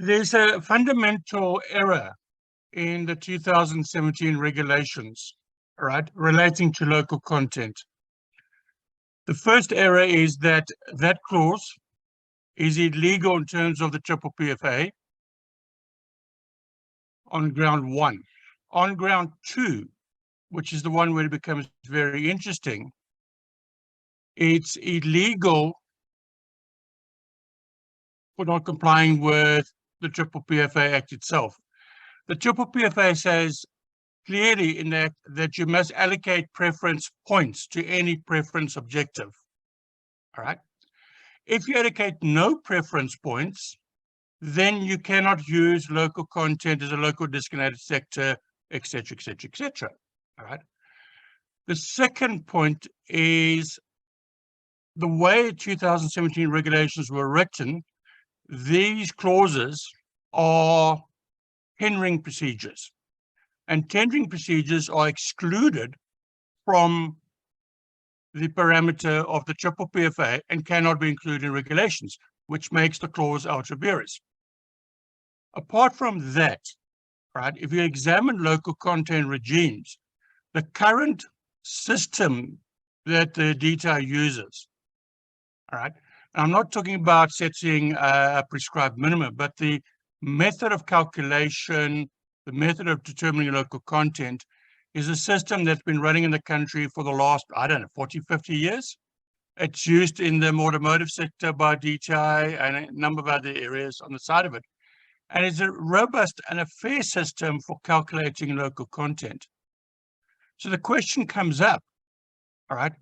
There's a fundamental error in the 2017 regulations, right, relating to local content. The first error is that that clause is illegal in terms of the triple PFA on ground one. On ground two, which is the one where it becomes very interesting, it's illegal for not complying with the Triple PFA Act itself. The Triple PFA says clearly in that you must allocate preference points to any preference objective. All right. If you allocate no preference points, then you cannot use local content as a local designated sector, etc., etc., etc. All right. The second point is the way 2017 regulations were written. These clauses are tendering procedures, and tendering procedures are excluded from the parameter of the triple PFA and cannot be included in regulations, which makes the clause ultra vires. Apart from that, right, if you examine local content regimes, the current system that the DTI uses, all right, I'm not talking about setting a prescribed minimum, but the method of calculation, the method of determining local content is a system that's been running in the country for the last, I don't know, 40, 50 years. It's used in the automotive sector by DTI and a number of other areas on the side of it. And it's a robust and a fair system for calculating local content. So the question comes up, all right,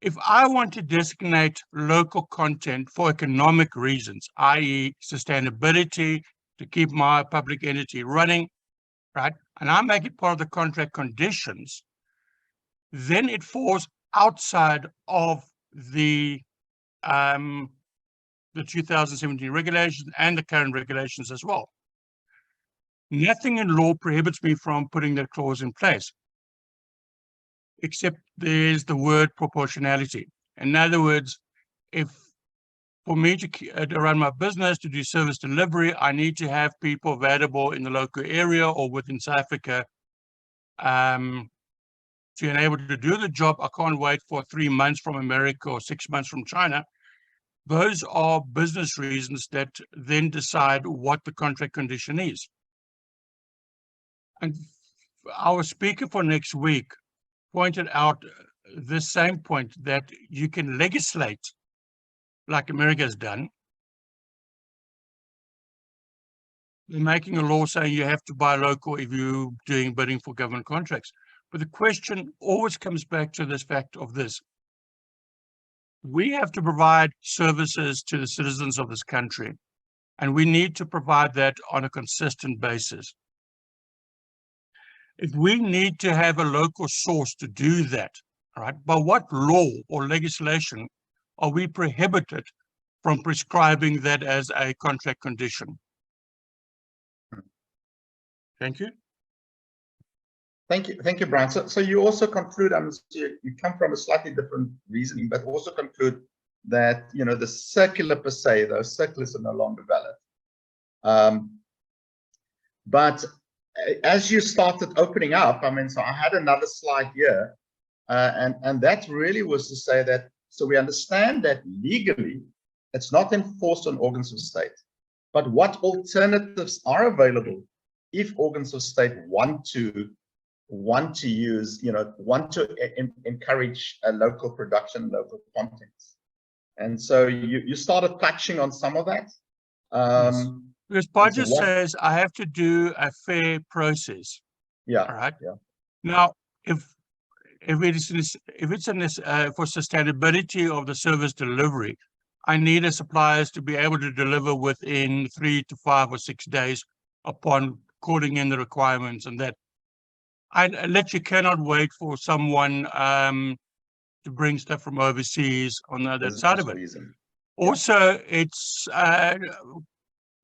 if I want to designate local content for economic reasons, i.e. sustainability, to keep my public entity running, right, and I make it part of the contract conditions, then it falls outside of the 2017 regulations and the current regulations as well. Nothing in law prohibits me from putting that clause in place, except there's the word proportionality. In other words, if for me to run my business, to do service delivery, I need to have people available in the local area or within South Africa to enable to do the job. I can't wait for 3 months from America or 6 months from China. Those are business reasons that then decide what the contract condition is. And our speaker for next week pointed out this same point, that you can legislate like America has done. They're making a law saying you have to buy local if you're doing bidding for government contracts. But the question always comes back to this fact of this. We have to provide services to the citizens of this country, and we need to provide that on a consistent basis. If we need to have a local source to do that, all right, by what law or legislation are we prohibited from prescribing that as a contract condition? Thank you. Thank you, Brian. So you also conclude, you come from a slightly different reasoning, but also conclude that, you know, the circular per se, those circulars are no longer valid. But as you started opening up, so I had another slide here, and that really was to say that, so we understand that legally it's not enforced on organs of state, but what alternatives are available if organs of state want to use, want to encourage a local production, local contents. And so you started touching on some of that. Yes. Because budget says I have to do a fair process. Yeah. All right. Yeah. Now, if it's for sustainability of the service delivery, I need the suppliers to be able to deliver within 3 to 5 or 6 days upon calling in the requirements, and that I literally cannot wait for someone to bring stuff from overseas on the other side of it. Reason. Also, it's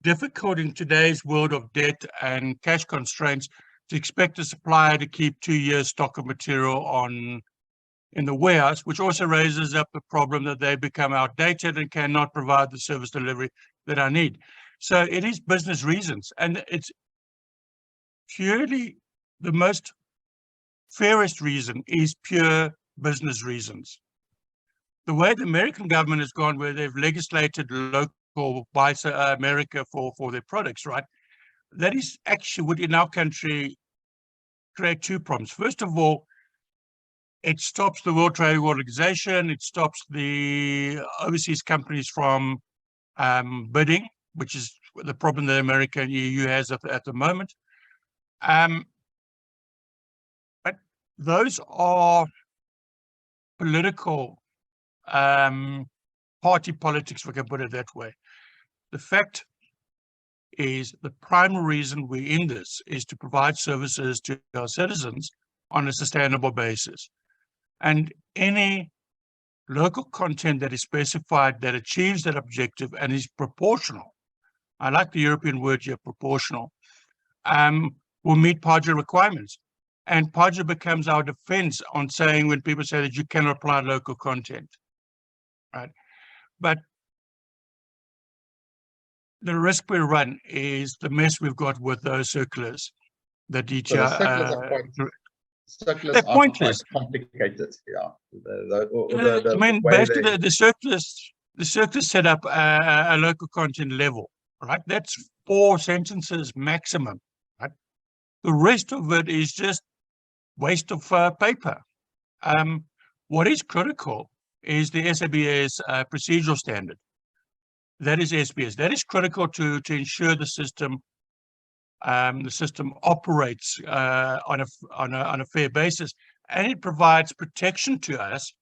difficult in today's world of debt and cash constraints to expect a supplier to keep 2 years stock of material in the warehouse, which also raises up the problem that they become outdated and cannot provide the service delivery that I need. So it is business reasons, and it's purely the most fairest reason is pure business reasons. The way the American government has gone, where they've legislated local buy America for their products, right? That is actually would in our country create two problems. First of all, it stops the World Trade Organization. It stops the overseas companies from bidding, which is the problem that America and EU has at the moment. But those are political party politics, if we can put it that way. The fact is the primary reason we're in this is to provide services to our citizens on a sustainable basis. And any local content that is specified that achieves that objective and is proportional, I like the European word here, proportional, will meet PAJA requirements. And PAJA becomes our defense on saying when people say that you cannot apply local content, right? But the risk we run is the mess we've got with those circulars. The DTI, so the circulars they're are pointless. quite complicated. Yeah. I mean, basically, the circulars set up a local content level, right? That's 4 sentences maximum, right? The rest of it is just waste of paper. What is critical is the SABS procedural standard. That is SBS. That is critical to ensure the system operates on a fair basis, and it provides protection to us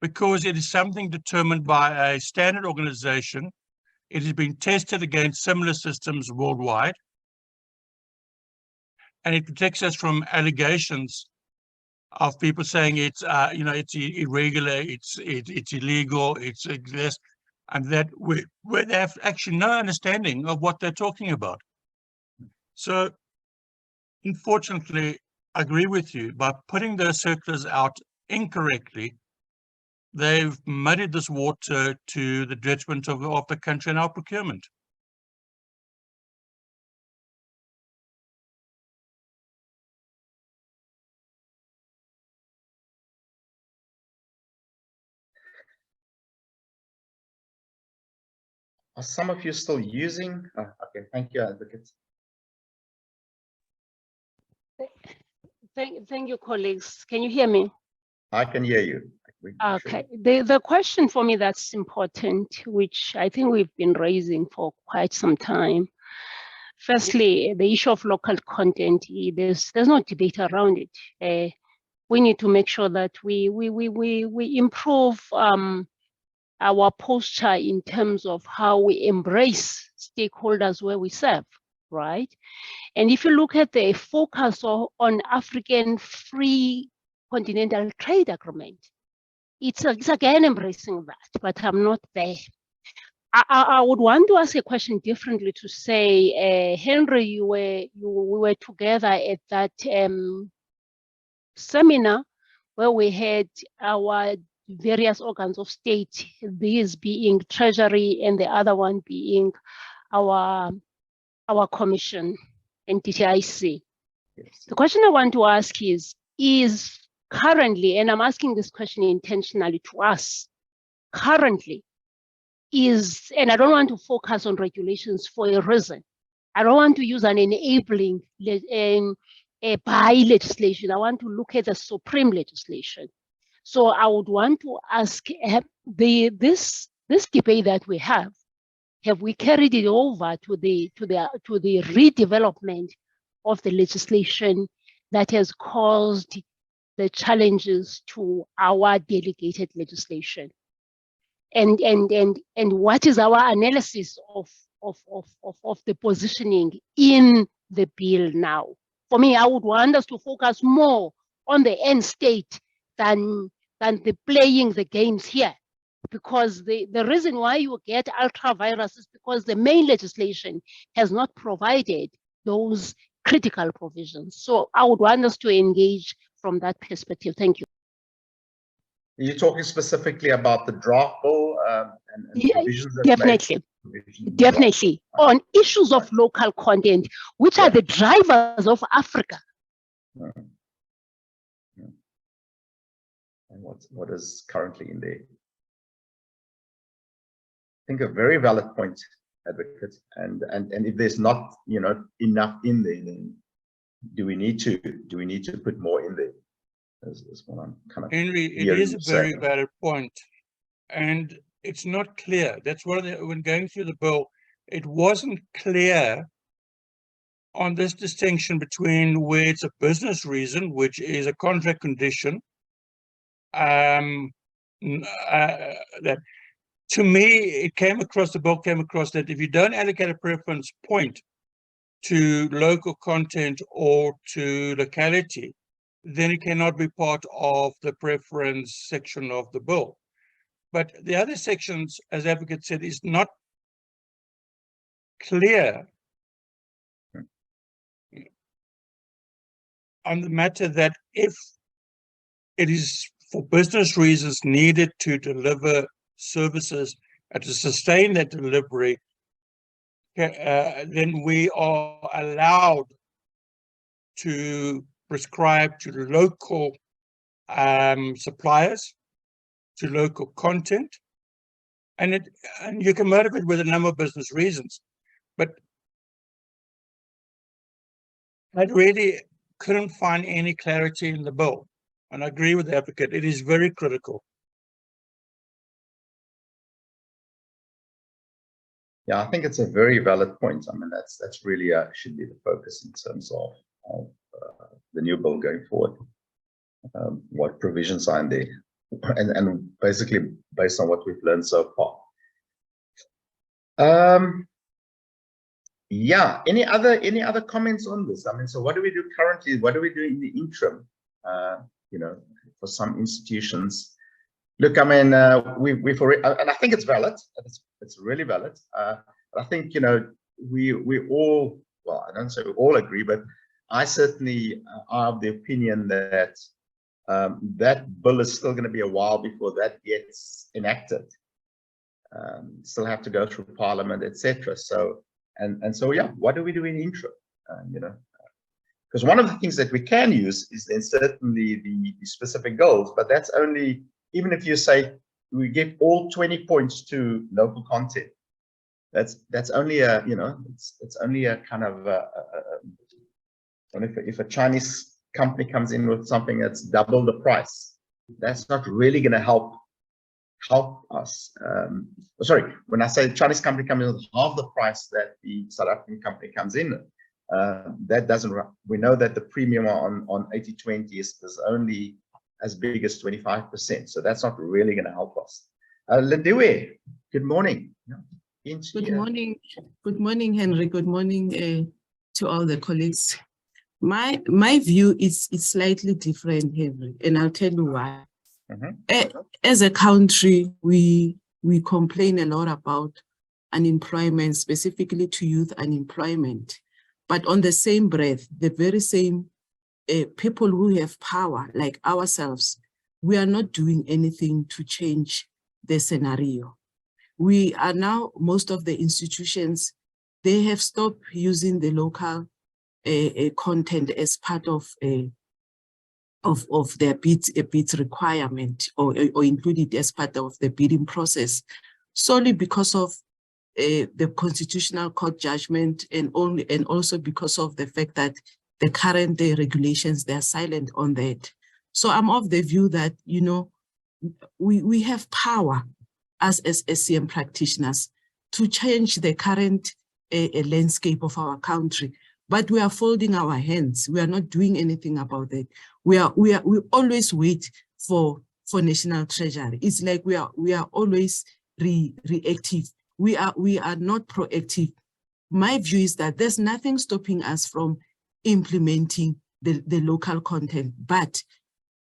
because it is something determined by a standard organization. It has been tested against similar systems worldwide, and it protects us from allegations of people saying it's it's irregular, it's illegal, it's this, and that we have actually no understanding of what they're talking about. So, unfortunately, I agree with you. By putting those circulars out incorrectly, they've muddied this water to the detriment of the country and our procurement. Are some of you still using? Oh, okay, thank you, Advocate. Thank you, colleagues. Can you hear me? I can hear you. Okay. The question for me that's important, which I think we've been raising for quite some time. Firstly, the issue of local content, there's no debate around it. We need to make sure that we improve our posture in terms of how we embrace stakeholders where we serve, right? And if you look at the focus on African free continental trade agreement, it's again embracing that, but I'm not there. I would want to ask a question differently to say, Henry, we were together at that seminar where we had our various organs of state, these being Treasury and the other one being our commission, NTTIC. Yes. The question I want to ask is currently, and I'm asking this question intentionally to us, currently and I don't want to focus on regulations for a reason. I don't want to use an enabling by legislation. I want to look at the supreme legislation. So I would want to ask this debate that we have we carried it over to the redevelopment of the legislation that has caused the challenges to our delegated legislation? And what is our analysis of the positioning in the bill now? For me, I would want us to focus more on the end state than the playing the games here. Because the reason why you get ultra-virus is because the main legislation has not provided those critical provisions. So I would want us to engage from that perspective. Thank you. Are you talking specifically about the draft bill, and Yeah, provisions that definitely. provisions Definitely. On issues of local content, which are the drivers of Africa. And what is currently in there? I think a very valid point, advocate. And if there's not, you know, enough in there, then do we need to put more in there? That's what I'm kind of Henry, it is a very valid point, and it's not clear. That's one of the, when going through the bill, it wasn't clear on this distinction between where it's a business reason, which is a contract condition. That to me, it came across, the bill came across that if you don't allocate a preference point to local content or to locality, then it cannot be part of the preference section of the bill. But the other sections, as advocate said, is not clear on the matter that if it is for business reasons needed to deliver services and to sustain that delivery, then we are allowed to prescribe to local suppliers, to local content, and you can motivate with a number of business reasons. But I really couldn't find any clarity in the bill, and I agree with the advocate. It is very critical. Yeah, I think it's a very valid point. I mean, that's really should be the focus in terms of the new bill going forward. What provisions are in there, and basically based on what we've learned so far. Yeah. Any other comments on this? I mean, so what do we do currently? What do we do in the interim? You know, for some institutions. Look, I mean, we've already, and I think it's valid. It's really valid. I think, you know, we all, well, I don't say we all agree, but I certainly are of the opinion that that bill is still going to be a while before that gets enacted. Still have to go through Parliament, etc. So, and so, yeah, what do we do in interim? You know, because one of the things that we can use is then certainly the specific goals, but that's only, even if you say we give all 20 points to local content, that's only a, you know, it's only a kind of and if a Chinese company comes in with something that's double the price, that's not really going to help us. Sorry, when I say Chinese company comes in with half the price that the South African company comes in, that doesn't, we know that the premium on 80/20 is only as big as 25%. So that's not really going to help us. Lindiwe, good morning. Good morning, Henry. Good morning to all the colleagues. My view is slightly different, Henry, and I'll tell you why. As a country, we complain a lot about unemployment, specifically to youth unemployment. But on the same breath, the very same people who have power, like ourselves, we are not doing anything to change the scenario. We are now, most of the institutions, they have stopped using the local content as part of their bid requirement, or include it as part of the bidding process, solely because of the Constitutional Court judgment, and also because of the fact that the current regulations, they're silent on that. So I'm of the view that, you know, we have power as SCM practitioners to change the current landscape of our country, but we are folding our hands. We are not doing anything about that. We always wait for National Treasury. It's like we are always reactive. We are not proactive. My view is that there's nothing stopping us from implementing the local content, but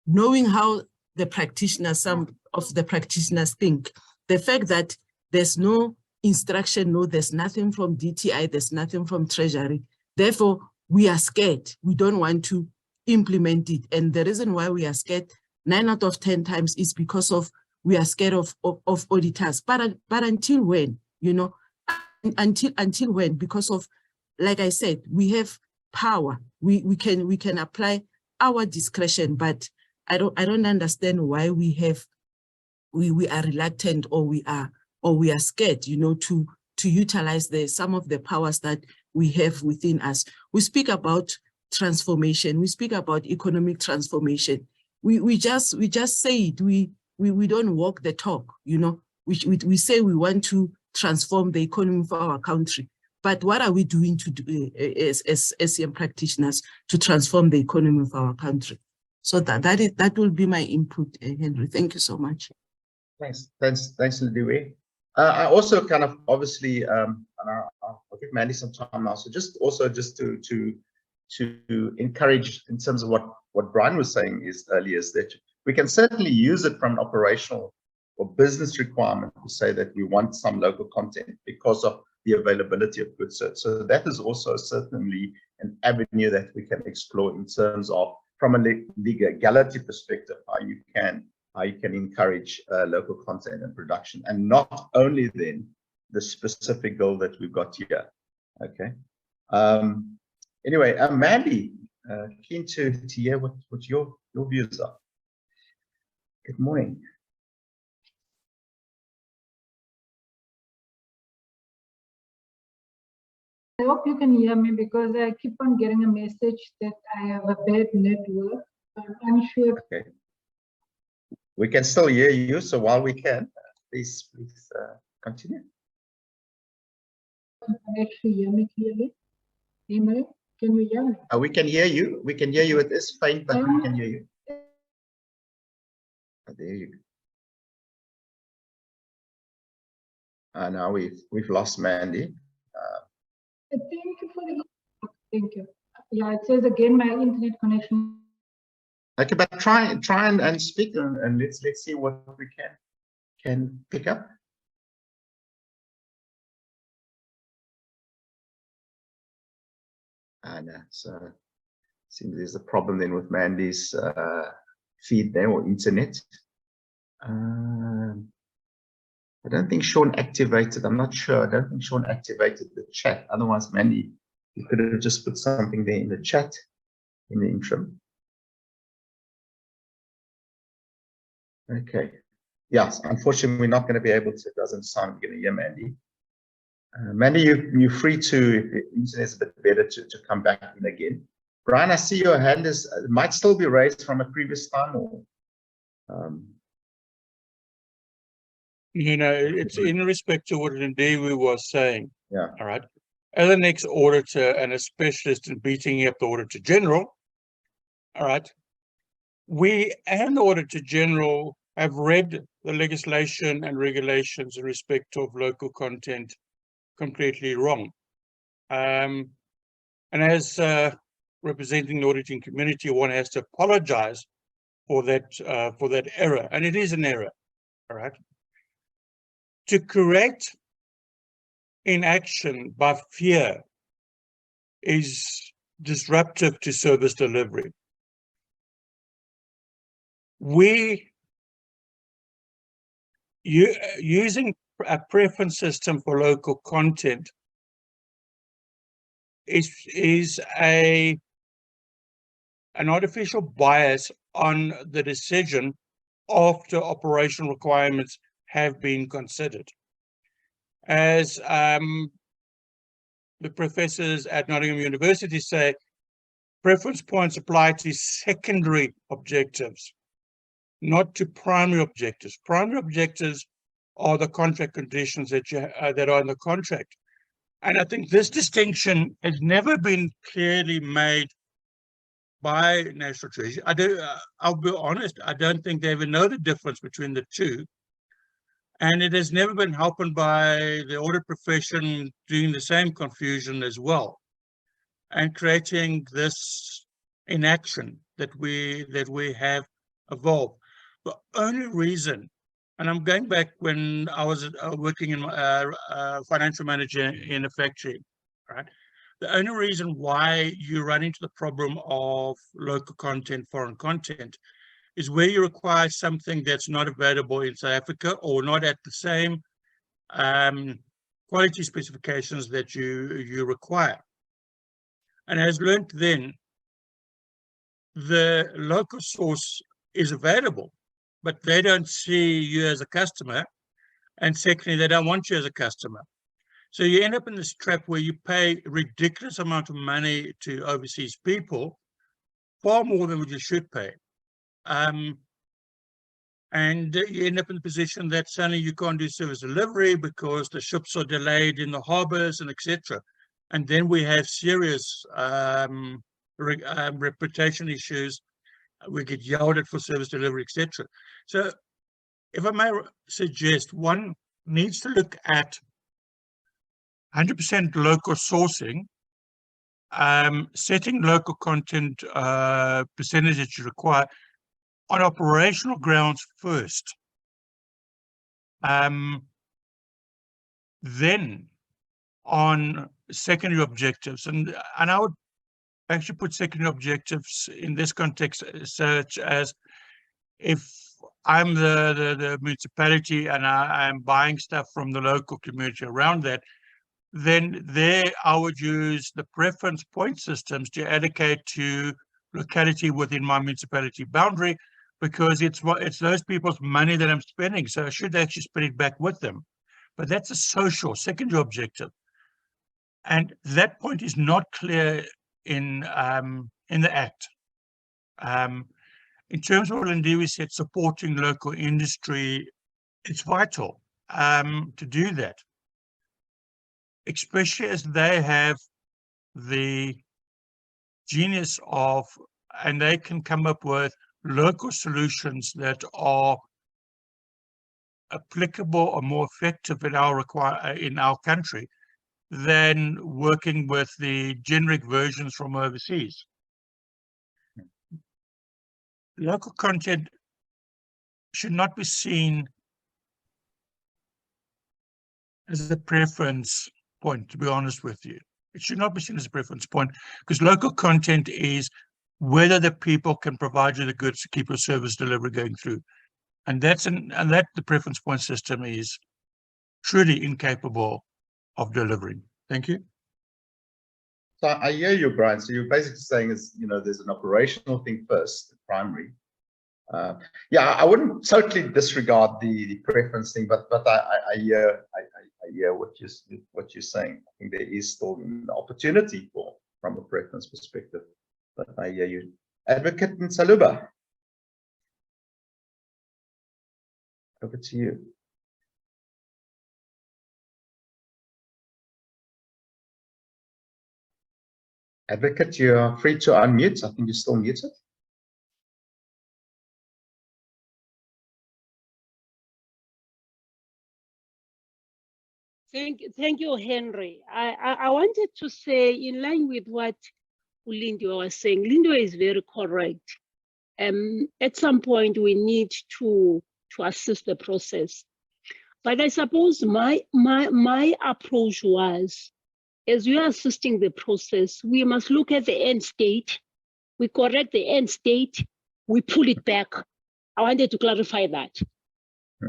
knowing how the practitioners, some of the practitioners think, the fact that there's no instruction, no, there's nothing from DTI, there's nothing from Treasury. Therefore, we are scared. We don't want to implement it. And the reason why we are scared 9 out of 10 times is because of we are scared of auditors. But until when, you know, until when? Because of, like I said, we have power. We can apply our discretion, but I don't understand why we are reluctant, or we are scared, you know, to utilize some of the powers that we have within us. We speak about transformation. We speak about economic transformation. We just say it. We don't walk the talk, you know. We say we want to transform the economy for our country, but what are we doing to do as young practitioners to transform the economy of our country? So that will be my input, Henry. Thank you so much. Thanks, Lindiwe. I also kind of obviously, and I'll give Mandy some time now. So just to encourage in terms of what Brian was saying earlier, is that we can certainly use it from an operational or business requirement to say that we want some local content because of the availability of goods. So that is also certainly an avenue that we can explore in terms of, from a legality perspective, how you can encourage local content and production, and not only then the specific goal that we've got here. Okay. Anyway, Mandy, keen to hear what your views are. Good morning. I hope you can hear me, because I keep on getting a message that I have a bad network. I'm sure. Okay. We can still hear you, so while we can, please continue. Can you actually hear me clearly? Emily, can you hear me? We can hear you. We can hear you. It is faint, but we can hear you. There you go. Now we've lost Mandy. Thank you for the. Thank you. Yeah, it says again my internet connection. Okay, but try and speak, and let's see what we can pick up. So seems there's a problem then with Mandy's feed there, or internet. I don't think Sean activated. I'm not sure. I don't think Sean activated the chat. Otherwise, Mandy, you could have just put something there in the chat in the interim. Okay. Yes, unfortunately, we're not going to be able to. It doesn't sound we're going to hear Mandy. Mandy, you're free to, if the internet's a bit better, to come back in again. Brian, I see your hand might still be raised from a previous time, or you know, it's in respect to what Lindiwe was saying. Yeah. All right. As an ex-auditor and a specialist in beating up the Auditor General, all right, we and the Auditor General have read the legislation and regulations in respect of local content completely wrong. And as representing the auditing community, one has to apologize for that error, and it is an error. All right. To correct inaction by fear is disruptive to service delivery. Using a preference system for local content is an artificial bias on the decision after operational requirements have been considered. As the professors at Nottingham University say, preference points apply to secondary objectives, not to primary objectives. Primary objectives are the contract conditions that are in the contract. And I think this distinction has never been clearly made by National Treasury. I'll be honest, I don't think they even know the difference between the two. And it has never been helped by the audit profession doing the same confusion as well, and creating this inaction that we have evolved. The only reason, and I'm going back when I was working in financial manager in a factory, right? The only reason why you run into the problem of local content, foreign content, is where you require something that's not available in South Africa or not at the same quality specifications that you require. And as learned then, the local source is available, but they don't see you as a customer. And secondly, they don't want you as a customer. So you end up in this trap where you pay a ridiculous amount of money to overseas people, far more than what you should pay. And you end up in the position that suddenly you can't do service delivery because the ships are delayed in the harbors and etc. And then we have serious reputation issues. We get yelled at for service delivery, etc. So if I may suggest, one needs to look at 100% local sourcing, setting local content percentage that you require on operational grounds first. Then on secondary objectives, and I would actually put secondary objectives in this context, such as if I'm the municipality and I'm buying stuff from the local community around that, then there I would use the preference point systems to allocate to locality within my municipality boundary, because it's those people's money that I'm spending, so I should actually spend it back with them. But that's a social secondary objective, and that point is not clear in the Act. In terms of what Lindiwe said, supporting local industry, it's vital to do that, especially as they have the genius of, and they can come up with local solutions that are applicable or more effective in our country than working with the generic versions from overseas. Local content should not be seen as a preference point, to be honest with you. It should not be seen as a preference point, because local content is whether the people can provide you the goods to keep your service delivery going through. And that the preference point system is truly incapable of delivering. Thank you. So I hear you, Brian. So you're basically saying is, there's an operational thing first, the primary. Yeah, I wouldn't totally disregard the preference thing, but I hear what you're saying. I think there is still an opportunity from a preference perspective. But I hear you. Advocate Nsaluba, over to you. Advocate, you're free to unmute. I think you're still muted. Thank you, Henry. I wanted to say, in line with what Lindiwe was saying, Lindiwe is very correct. At some point, we need to assist the process. But I suppose my approach was, as we are assisting the process, we must look at the end state. We correct the end state, we pull it back. I wanted to clarify that.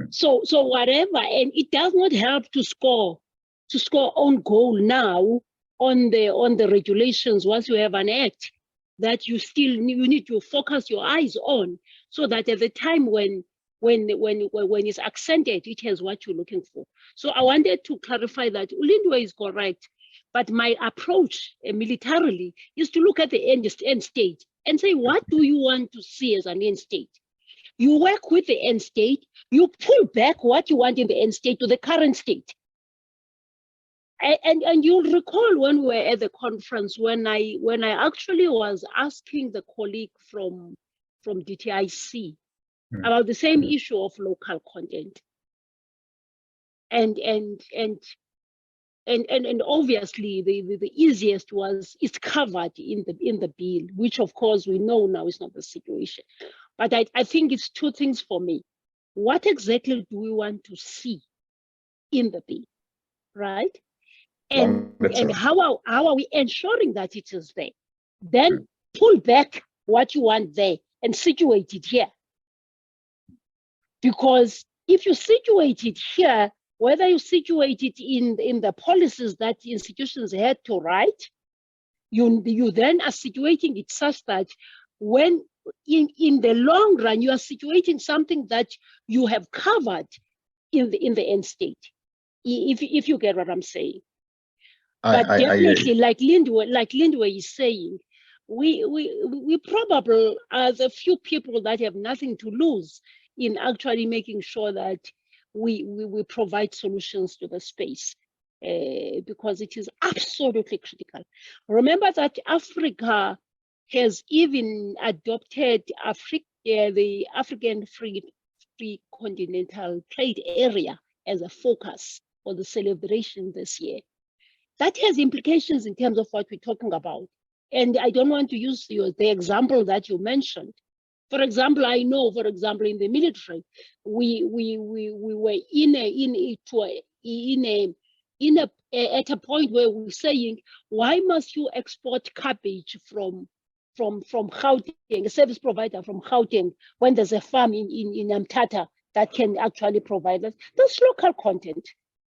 So whatever, and it does not help to score on goal now on the regulations once you have an act that you need to focus your eyes on, so that at the time when it's accented, it has what you're looking for. So I wanted to clarify that Lindiwe is correct, but my approach militarily is to look at the end state and say, what do you want to see as an end state? You work with the end state, you pull back what you want in the end state to the current state. And you'll recall when we were at the conference, when I actually was asking the colleague from DTIC about the same issue of local content. And obviously the easiest was, it's covered in the bill, which of course we know now is not the situation. But I think it's two things for me. What exactly do we want to see in the bill, right? And how are we ensuring that it is there? Then pull back what you want there and situate it here. Because if you situate it here, whether you situate it in the policies that institutions had to write, you then are situating it such that when in the long run, you are situating something that you have covered in the end state, if you get what I'm saying. But definitely, like Lindwe is saying, we probably are the few people that have nothing to lose in actually making sure that we provide solutions to the space, because it is absolutely critical. Remember that Africa has even adopted the African Free Continental Trade Area as a focus for the celebration this year. That has implications in terms of what we're talking about. And I don't want to use the example that you mentioned. For example, I know, for example, in the military, we were at a point where we're saying, why must you export cabbage from Gauteng, a service provider from Gauteng, when there's a farm in Mthatha that can actually provide us? That's local content.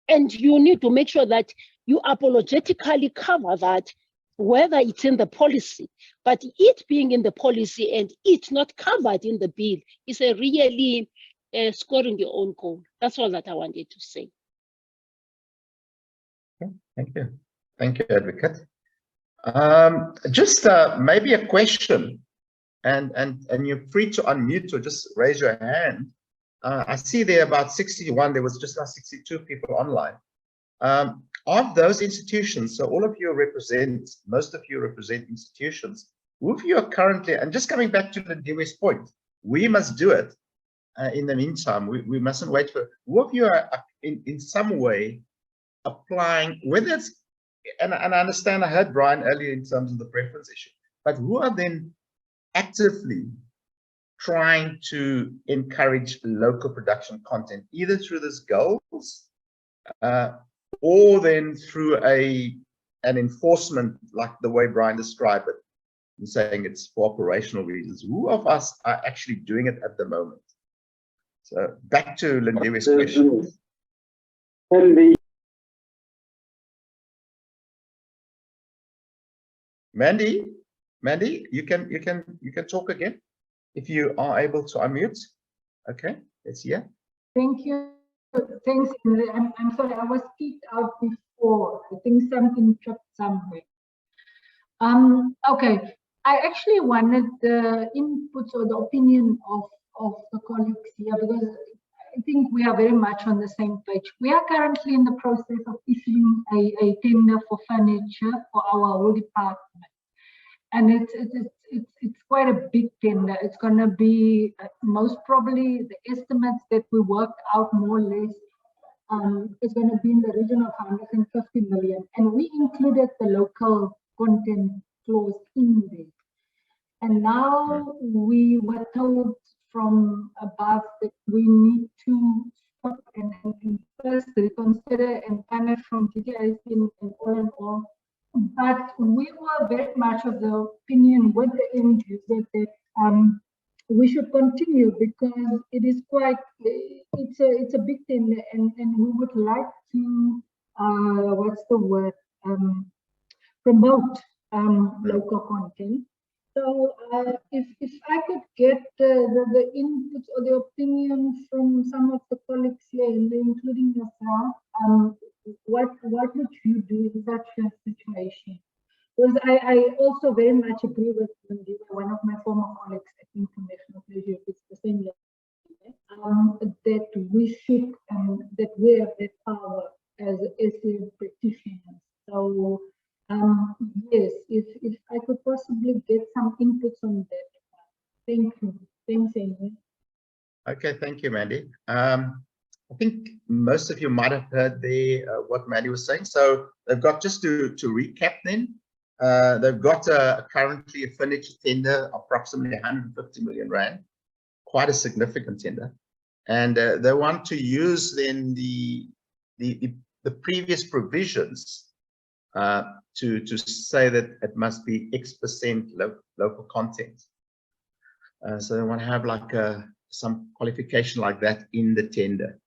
And you need to make sure that you apologetically cover that, whether it's in the policy, but it being in the policy and it not covered in the bill is a really scoring your own goal. That's all that I wanted to say. Okay, thank you. Thank you, Advocate. Just maybe a question, and you're free to unmute or just raise your hand. I see there are about 61, there was just about 62 people online. Of those institutions, so all of you represent, most of you represent institutions, who of you are currently, and just coming back to the Ndiwe's point, we must do it in the meantime, we mustn't wait for, who of you are in some way applying, whether it's, and I understand, I heard Brian earlier in terms of the preference issue, but who are then actively trying to encourage local production content, either through these goals or then through an enforcement, like the way Brian described it, and saying it's for operational reasons. Who of us are actually doing it at the moment? So back to Lindewe's question. Mandy, you can talk again if you are able to unmute. Okay, let's hear. Thank you. Thanks. I'm sorry, I was kicked out before. I think something dropped somewhere. Okay, I actually wanted the inputs or the opinion of the colleagues here, because I think we are very much on the same page. We are currently in the process of issuing a tender for furniture for our whole department. And it's quite a big tender. It's going to be most probably the estimates that we worked out more or less. It's going to be in the region of 150 million. And we included the local content clause in there. And now we were told from above that we need to stop and first reconsider and kind of from GTIC and all in all. But we were very much of the opinion with the end user that we should continue, because it is quite, it's a big thing, and we would like to, what's the word, promote local content. So if I could get the inputs or the opinion from some of the colleagues here, including yourself, what would you do in such a situation? Because I also very much agree with one of my former colleagues at International Pleasure, it's the same level, that we should, that we have that power as practitioners. So yes, if I could possibly get some inputs on that. Thank you. Thanks, Amy. Okay, thank you, Mandy. I think most of you might have heard what Mandy was saying. So they've got, just to recap then, they've got currently a furniture tender, approximately 150 million Rand, quite a significant tender. And they want to use then the previous provisions to say that it must be X% local content. So they want to have like a some qualification like that in the tender.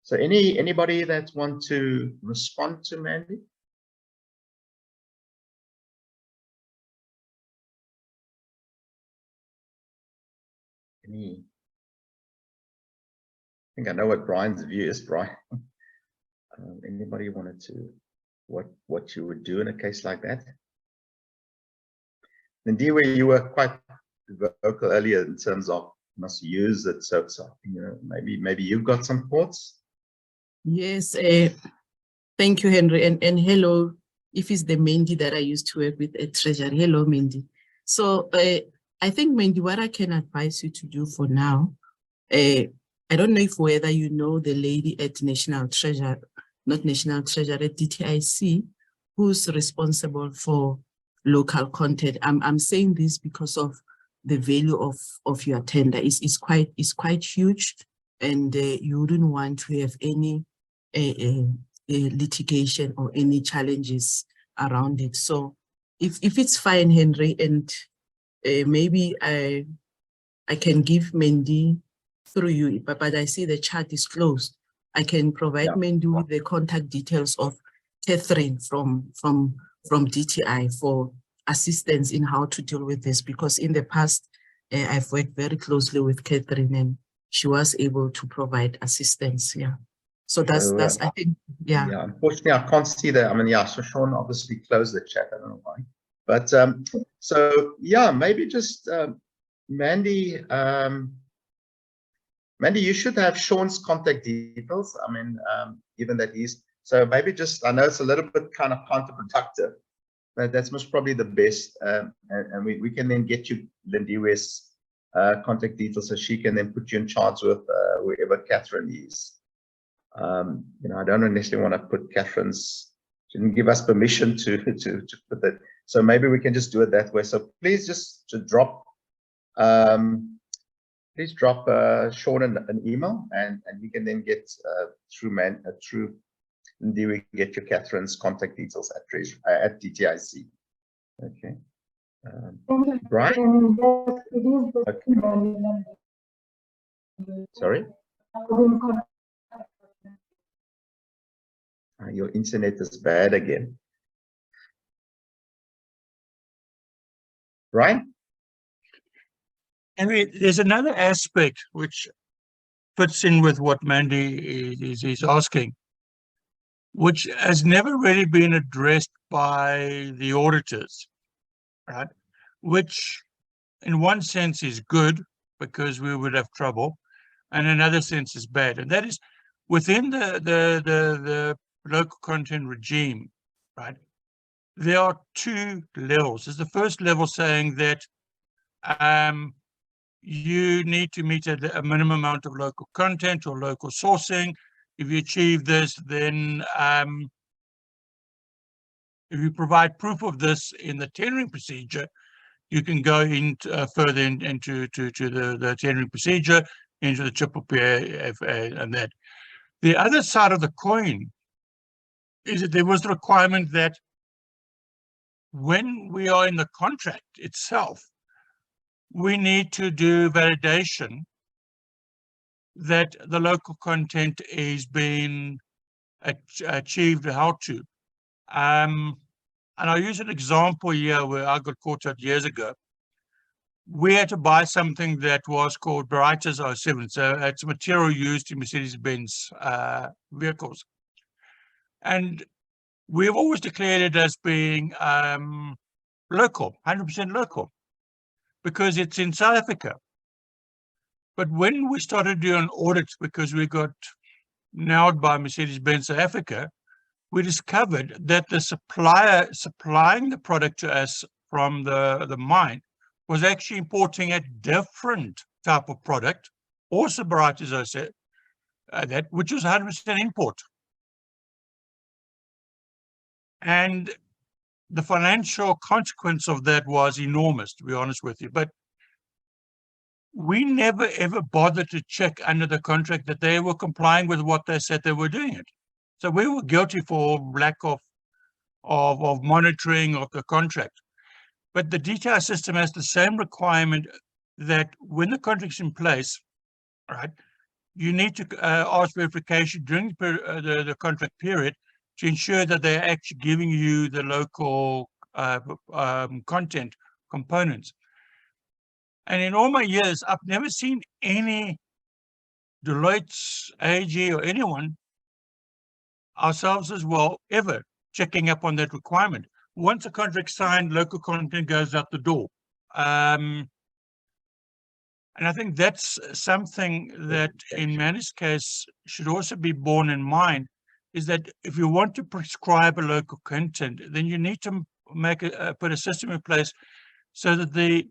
So anybody that want to respond to Mandy? I think I know what Brian's view is, Brian. Anybody wanted to, what you would do in a case like that? Lindiwe, you were quite vocal earlier in terms of must use it. So you know, maybe you've got some thoughts. Yes, thank you, Henry, and hello. If it's the Mandy that I used to work with at Treasury, hello, Mandy. So I think, Mandy, what I can advise you to do for now, I don't know if whether you know the lady at National Treasury, not National Treasury, at DTIC, who's responsible for local content. I'm saying this because of the value of your tender is quite huge, and you wouldn't want to have any litigation or any challenges around it. So if it's fine, Henry, and maybe I can give Mandy through you, but I see the chat is closed. I can provide Mandy with the contact details of Catherine from DTI for assistance in how to deal with this, because in the past I've worked very closely with Catherine and she was able to provide assistance. Yeah. So that's I think, yeah. Yeah, unfortunately I can't see that. I mean, yeah, so Sean obviously closed the chat. I don't know why. But so yeah, maybe just Mandy, Mandy, you should have Sean's contact details. I mean, given that so maybe just, I know it's a little bit kind of counterproductive, but that's most probably the best. And we can then get you Lindiwe's contact details, so she can then put you in charge with wherever Catherine is. You know, I don't necessarily want to put Catherine's, she didn't give us permission to put that. So maybe we can just do it that way. So please just to drop, please drop Sean an email, and we can then get through Lindiwe, get your Catherine's contact details at DTIC. Okay. Brian? Okay. Sorry? Your internet is bad again. Brian? Henry, there's another aspect which fits in with what Mandy is asking, which has never really been addressed by the auditors, right? Which in one sense is good because we would have trouble, and in another sense is bad. And that is within the local content regime, right? There are two levels. There's the first level saying that you need to meet a minimum amount of local content or local sourcing. If you achieve this, then if you provide proof of this in the tendering procedure, you can go into further into the tendering procedure, into the PPPA and that. The other side of the coin is that there was the requirement that when we are in the contract itself, we need to do validation that the local content is being achieved, how to. And I'll use an example here where I got caught out years ago. We had to buy something that was called Brighter's 07. So it's a material used in Mercedes-Benz vehicles. And we've always declared it as being local, 100% local, because it's in South Africa. But when we started doing audits, because we got nailed by Mercedes-Benz South Africa, we discovered that the supplier supplying the product to us from the mine was actually importing a different type of product, also bright, as I said, that which was 100% import. And the financial consequence of that was enormous, to be honest with you. But we never ever bothered to check under the contract that they were complying with what they said they were doing it. So we were guilty for lack of monitoring of the contract. But the DTI system has the same requirement that when the contract's in place, right, you need to ask verification during the contract period to ensure that they're actually giving you the local content components. And in all my years, I've never seen any Deloitte, AG, or anyone, ourselves as well, ever checking up on that requirement. Once a contract signed, local content goes out the door. And I think that's something that in Manny's case should also be borne in mind, is that if you want to prescribe a local content, then you need to make put a system in place so that the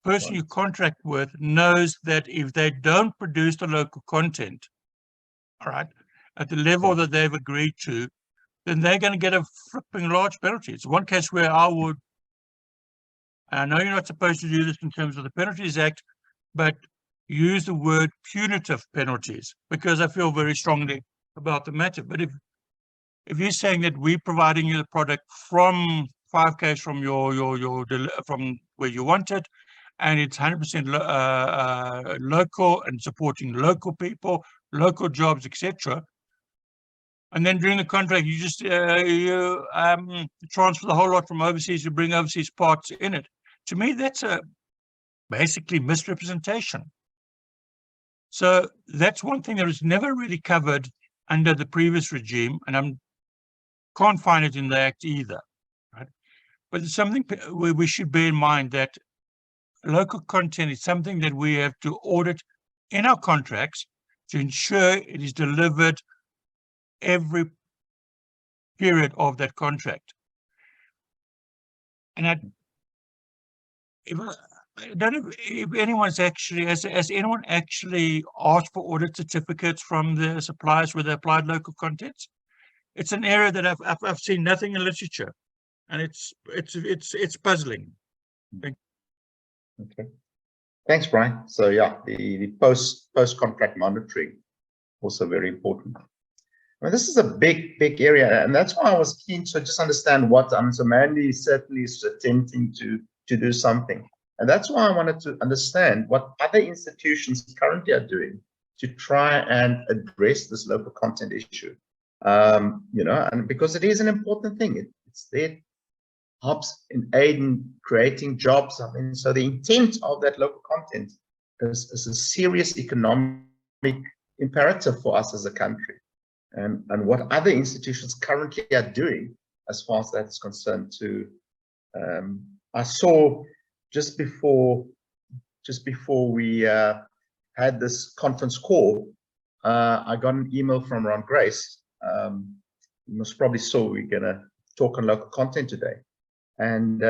person you contract with knows that if they don't produce the local content, all right, at the level that they've agreed to, then they're going to get a flipping large penalty. It's one case where I would, I know you're not supposed to do this in terms of the Penalties Act, but use the word punitive penalties, because I feel very strongly about the matter. But if you're saying that we're providing you the product from 5Ks from from where you want it, and it's 100% local and supporting local people, local jobs, etc. And then during the contract, you just transfer the whole lot from overseas, you bring overseas parts in it. To me, that's basically misrepresentation. So that's one thing that was never really covered under the previous regime, and I can't find it in the Act either. Right? But it's something we should bear in mind, that local content is something that we have to audit in our contracts to ensure it is delivered every period of that contract. And I don't know if anyone's actually, has anyone actually asked for audit certificates from the suppliers where they applied local contents? It's an area that I've seen nothing in literature, and it's puzzling. Okay. Thanks, Brian. So yeah, the post-contract monitoring, also very important. I mean, this is a big area, and that's why I was keen to just understand what, so Mandy certainly is attempting to do something. And that's why I wanted to understand what other institutions currently are doing to try and address this local content issue. You know, and because it is an important thing, it's there, helps in aid in creating jobs. I mean, so the intent of that local content is a serious economic imperative for us as a country. And what other institutions currently are doing as far as that is concerned too. I saw just before we had this conference call, I got an email from Ron Grace. You most probably saw we're going to talk on local content today. And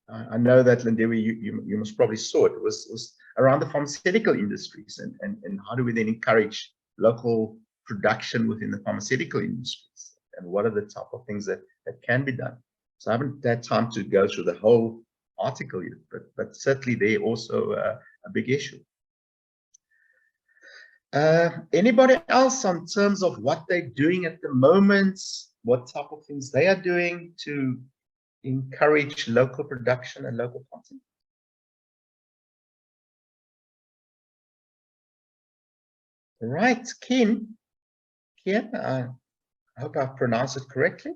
I know that, Lindewi, you most probably saw it. It was around the pharmaceutical industries and how do we then encourage local production within the pharmaceutical industries, and what are the type of things that can be done. So I haven't had time to go through the whole article yet, but certainly they're also a big issue. Anybody else on terms of what they're doing at the moment, what type of things they are doing to encourage local production and local content? Right, Ken, I hope I've pronounced it correctly.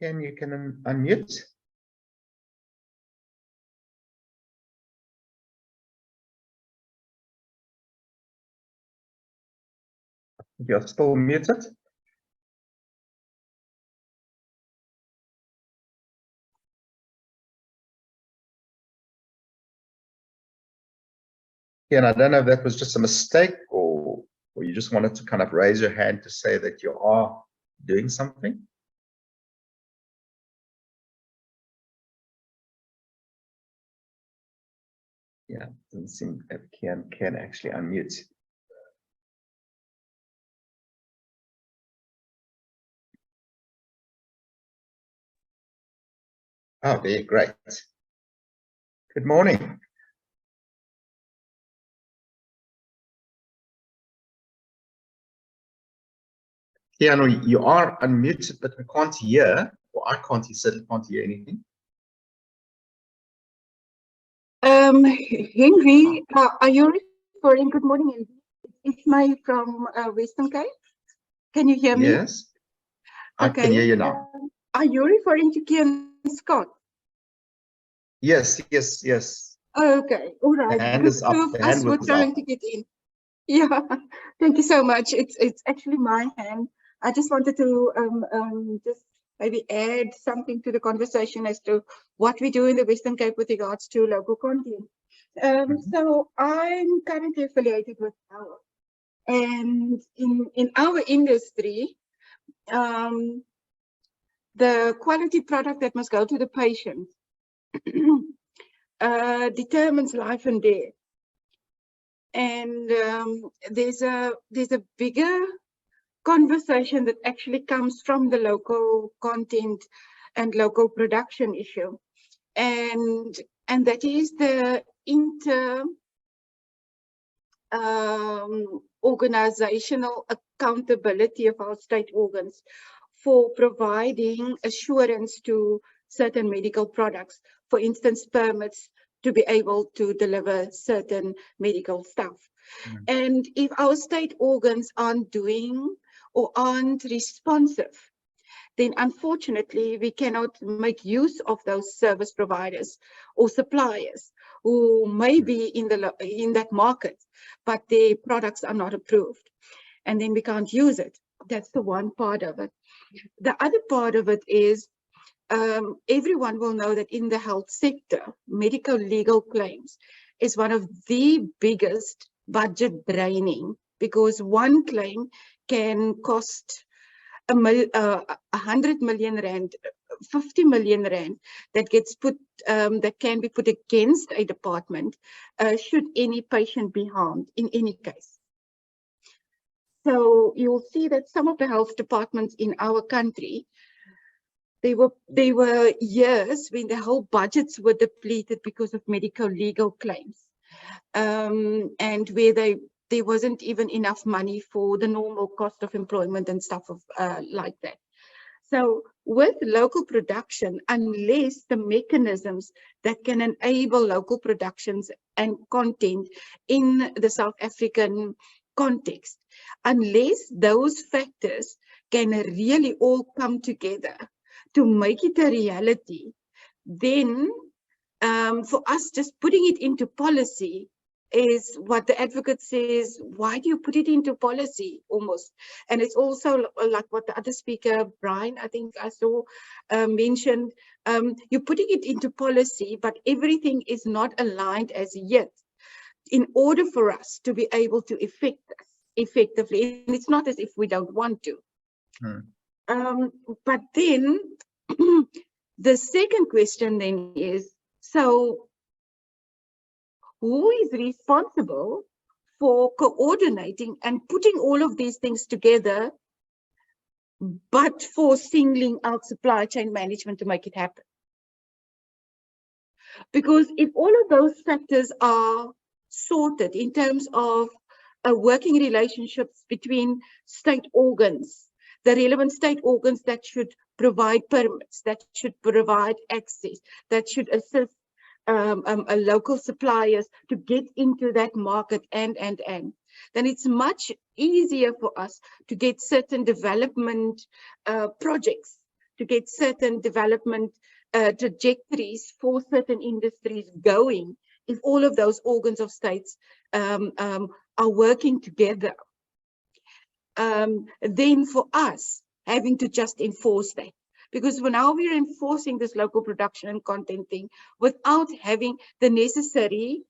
Ken, you can unmute. You're still muted. Ken, I don't know if that was just a mistake or you just wanted to kind of raise your hand to say that you are doing something. Yeah, doesn't seem that Ken can actually unmute. Oh, there, great. Good morning. Keanu, you are unmuted, but we can't hear, or I certainly can't hear anything. Henry, are you referring? Good morning, Henry. It's May from Western Cape. Can you hear me? Yes, I can hear you now. Are you referring to Kian Scott? Yes, yes, yes. Okay, all right. The hand is up. Two of The us hand were was trying up. to get in. Yeah, thank you so much. It's actually my hand. I just wanted to just maybe add something to the conversation as to what we do in the Western Cape with regards to local content. So I'm currently affiliated with our, and in our industry, the quality product that must go to the patient determines life and death. And there's a bigger conversation that actually comes from the local content and local production issue, and that is the organizational accountability of our state organs for providing assurance to certain medical products, for instance, permits to be able to deliver certain medical stuff. And if our state organs aren't doing or aren't responsive, then unfortunately we cannot make use of those service providers or suppliers who may be in that market, but their products are not approved, and then we can't use it. That's the one part of it. The other part of it is everyone will know that in the health sector, medical legal claims is one of the biggest budget draining, because one claim can cost 100 million rand, 50 million rand that gets put, that can be put against a department should any patient be harmed in any case. So you'll see that some of the health departments in our country, they were years when the whole budgets were depleted because of medical legal claims, and where there wasn't even enough money for the normal cost of employment and stuff like that. So with local production, unless the mechanisms that can enable local productions and content in the South African context, unless those factors can really all come together to make it a reality, then for us just putting it into policy is what the advocate says, why do you put it into policy almost? And it's also like what the other speaker, Brian, I think I saw mentioned, you're putting it into policy, but everything is not aligned as yet in order for us to be able to effect this effectively. And it's not as if we don't want to. But then the second question then is, so who is responsible for coordinating and putting all of these things together, but for singling out supply chain management to make it happen? Because if all of those factors are sorted in terms of working relationships between state organs, the relevant state organs that should provide permits, that should provide access, that should assist local suppliers to get into that market, and then it's much easier for us to get certain development projects, to get certain development trajectories for certain industries going, if all of those organs of states are working together. Then for us having to just enforce that. Because for now we're enforcing this local production and content thing without having the necessary,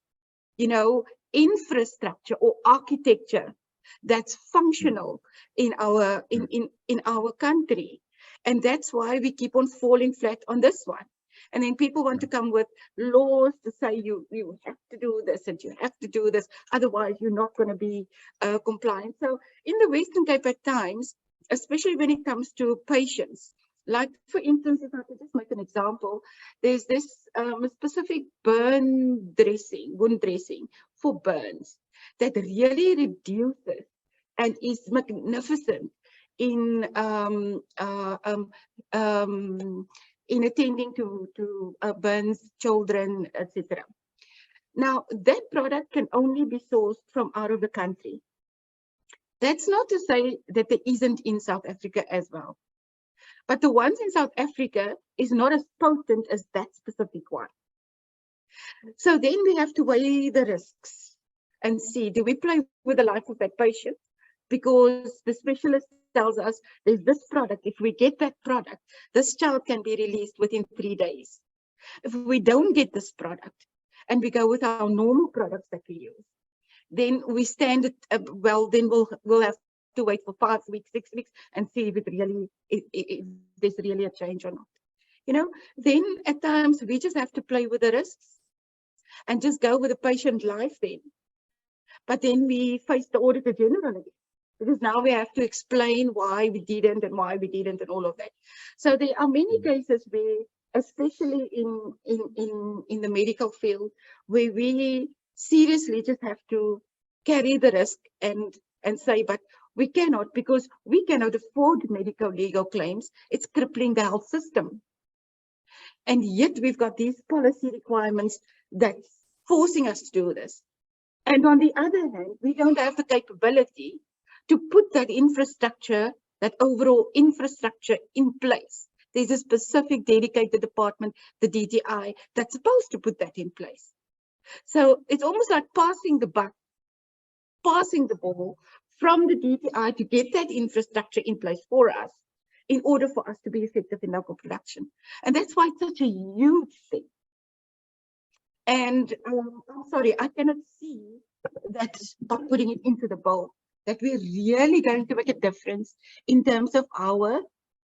infrastructure or architecture that's functional in our in our country. And that's why we keep on falling flat on this one. And then people want to come with laws to say you have to do this and you have to do this, otherwise you're not going to be compliant. So in the Western Cape at times, especially when it comes to patients, like for instance, if I could just make an example, there's this specific wound dressing for burns that really reduces and is magnificent in attending to burns, children, etc. Now, that product can only be sourced from out of the country. That's not to say that there isn't in South Africa as well. But the ones in South Africa is not as potent as that specific one. So then we have to weigh the risks and see, do we play with the life of that patient? Because the specialist tells us there's this product. If we get that product, this child can be released within 3 days. If we don't get this product and we go with our normal products that we use, then we stand it, well, then we'll have to wait for 5 weeks, 6 weeks and see if it really, if there's really a change or not. You know, then at times we just have to play with the risks and just go with the patient life then. But then we face the Auditor General again, because now we have to explain why we didn't and why we didn't and all of that. So there are many cases where, especially in the medical field, where we seriously just have to carry the risk and say, but we cannot, because we cannot afford medical legal claims. It's crippling the health system. And yet we've got these policy requirements that's forcing us to do this. And on the other hand, we don't have the capability to put that infrastructure, that overall infrastructure in place. There's a specific dedicated department, the DTI, that's supposed to put that in place. So it's almost like passing the buck, passing the ball from the DTI to get that infrastructure in place for us in order for us to be effective in local production. And that's why it's such a huge thing. And I'm sorry, I cannot see that by putting it into the bowl, that we're really going to make a difference in terms of our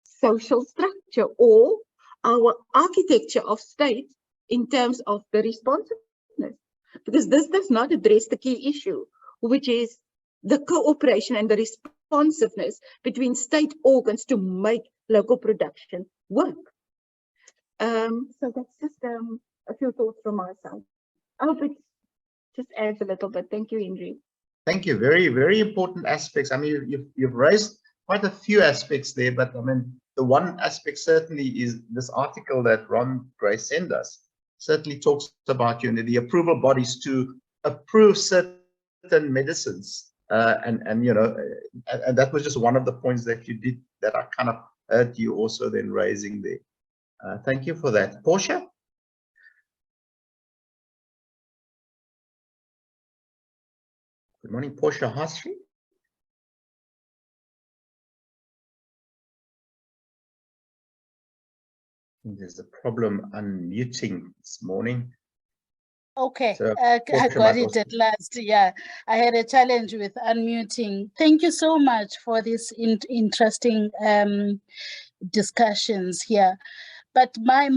social structure or our architecture of state in terms of the responsiveness. Because this does not address the key issue, which is the cooperation and the responsiveness between state organs to make local production work. So that's just a few thoughts from my side. I hope it just adds a little bit. Thank you, Henry. Thank you. Very, very important aspects. I mean, you've raised quite a few aspects there, but I mean, the one aspect certainly is this article that Ron Gray sent us certainly talks about, you know, the approval bodies to approve certain medicines. And you know, and that was just one of the points that you did that I kind of heard you also then raising there. Thank you for that. Portia? Good morning, Portia Hasri. There's a problem unmuting this morning. Okay, So, I Portia got might it also- at last. Yeah, I had a challenge with unmuting. Thank you so much for this interesting discussions here. But my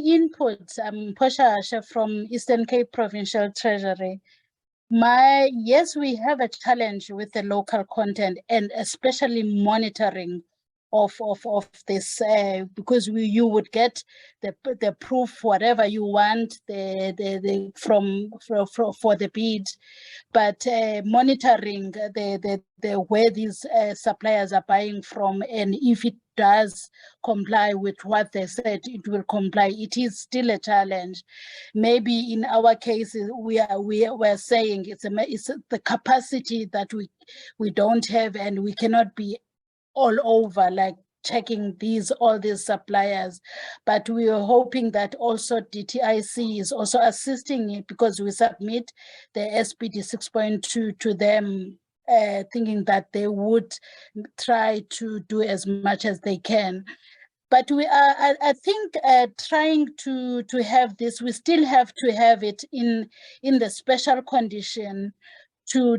input, Portia Asha from Eastern Cape Provincial Treasury. Yes, we have a challenge with the local content and especially monitoring of this because you would get the proof whatever you want for the bid, but monitoring the where these suppliers are buying from, and if it does comply with what they said it will comply, it is still a challenge. Maybe in our cases we're saying it's the capacity that we don't have, and we cannot be all over like checking all these suppliers, but we are hoping that also DTIC is also assisting it, because we submit the SPD 6.2 to them, thinking that they would try to do as much as they can. But we are, I think, trying to have this. We still have to have it in the special condition to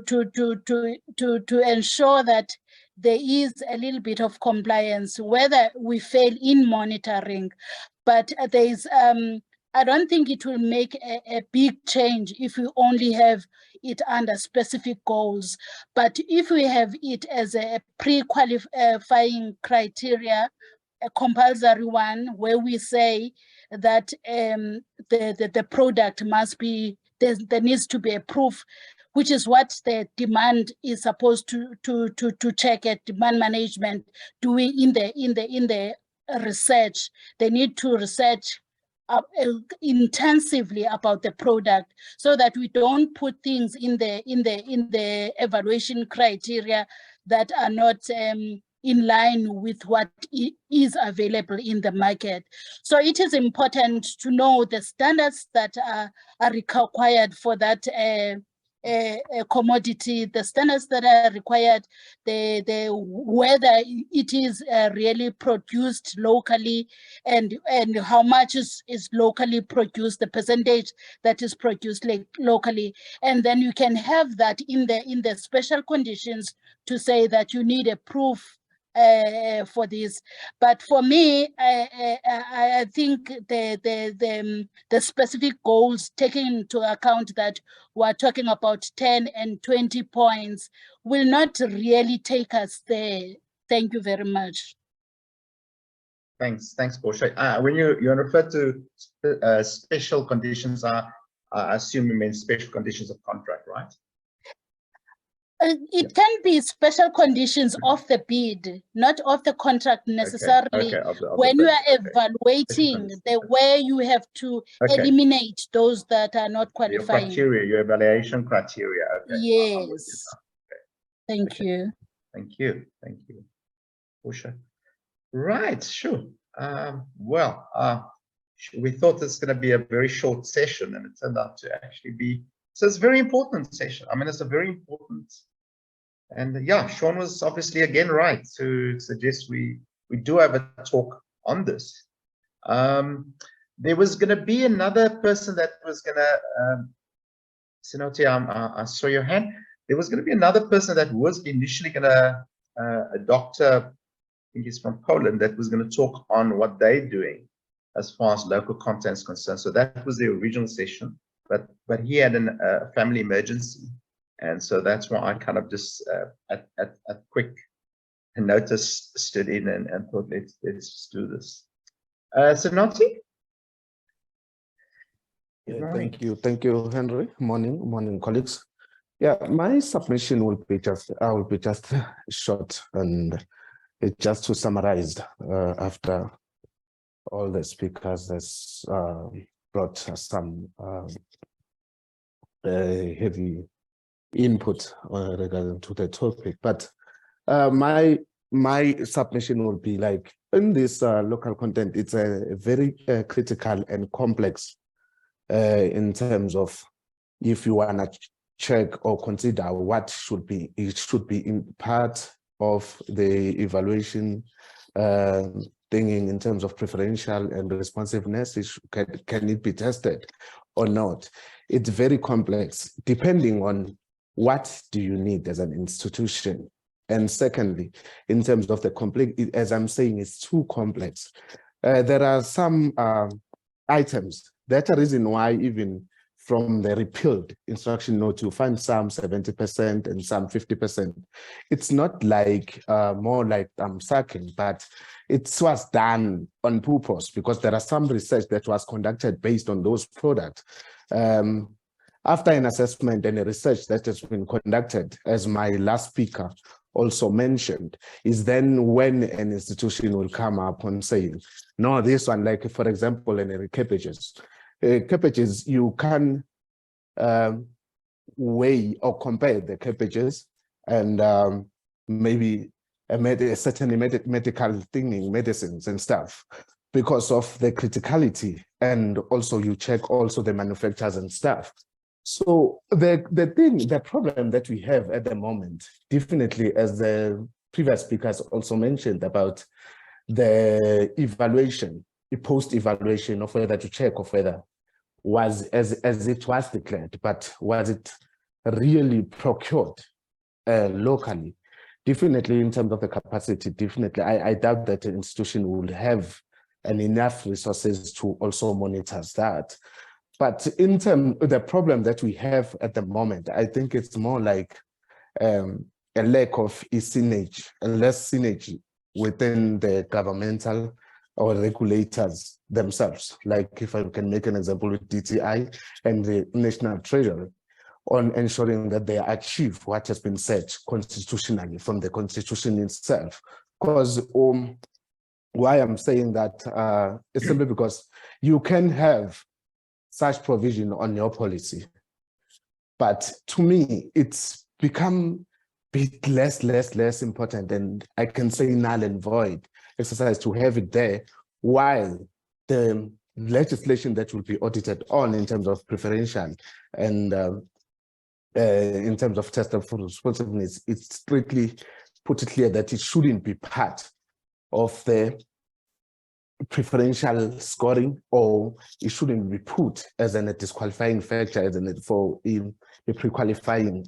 ensure that there is a little bit of compliance, whether we fail in monitoring. But there is, I don't think it will make a big change if we only have it under specific goals. But if we have it as a pre-qualifying criteria, a compulsory one, where we say that the product must be, there needs to be a proof, which is what the demand is supposed to check at demand management doing in the research. They need to research intensively about the product, so that we don't put things in the evaluation criteria that are not in line with what is available in the market. So it is important to know the standards that are required for that commodity, the standards that are required, the whether it is really produced locally, and how much is locally produced, the percentage that is produced locally, and then you can have that in the special conditions to say that you need a proof for this. But for me, I think the specific goals, taking into account that we're talking about 10 and 20 points, will not really take us there. Thank you very much. Thanks, Portia. When you refer to special conditions, I assume you mean special conditions of contract, right? It can be special conditions of the bid, not of the contract necessarily. Okay, when you are evaluating the way you have to eliminate those that are not qualifying. Your criteria, your evaluation criteria. Okay. Yes. Thank you. Thank you. Portia. Right, sure. Well, we thought this was going to be a very short session, and it turned out to actually be. So it's a very important session. I mean, it's a very important. And yeah, Sean was obviously again right to suggest we do have a talk on this. There was going to be another person that was going to, Sinoti, I saw your hand. There was going to be another person that was initially going to, a doctor, I think he's from Poland, that was going to talk on what they're doing as far as local content is concerned. So that was the original session, but he had a family emergency. And so that's why I kind of just at quick notice stood in and thought, let's just do this. Sinoti? Yeah, thank you, Henry. Morning, colleagues. Yeah, my submission will be just short, and it's just to summarize after all the speakers has brought some heavy input regarding to the topic. But my submission will be like, in this local content, it's a very critical and complex in terms of if you want to check or consider what should be in part of the evaluation thinking in terms of preferential and responsiveness. Can it be tested or not? It's very complex depending on what do you need as an institution. And secondly, in terms of the complex, as I'm saying, it's too complex. There are some items. That's a reason why even from the repealed instruction note, you find some 70% and some 50%. It's not like more like I'm sucking, but it was done on purpose because there are some research that was conducted based on those products. After an assessment and a research that has been conducted, as my last speaker also mentioned, is then when an institution will come up and saying, no, this one, like for example, in the cabbages, you can weigh or compare the cabbages and maybe a certain medical thinking, medicines and stuff, because of the criticality, and also you check also the manufacturers and stuff. So the problem that we have at the moment, definitely, as the previous speakers also mentioned about the evaluation, the post-evaluation of whether to check of whether was as it was declared, but was it really procured locally? Definitely, in terms of the capacity, definitely, I doubt that the institution will have enough resources to also monitor that. But in terms of the problem that we have at the moment, I think it's more like a lack of synergy, less synergy within the governmental or regulators themselves. Like if I can make an example with DTI and the National Treasury on ensuring that they achieve what has been set constitutionally from the Constitution itself. Because why I'm saying that is simply because you can have such provision on your policy. But to me, it's become a bit less important, and I can say null and void exercise to have it there, while the legislation that will be audited on in terms of preferential and in terms of test of responsiveness, it's strictly put it clear that it shouldn't be part of the preferential scoring, or it shouldn't be put as a disqualifying factor as for a pre-qualifying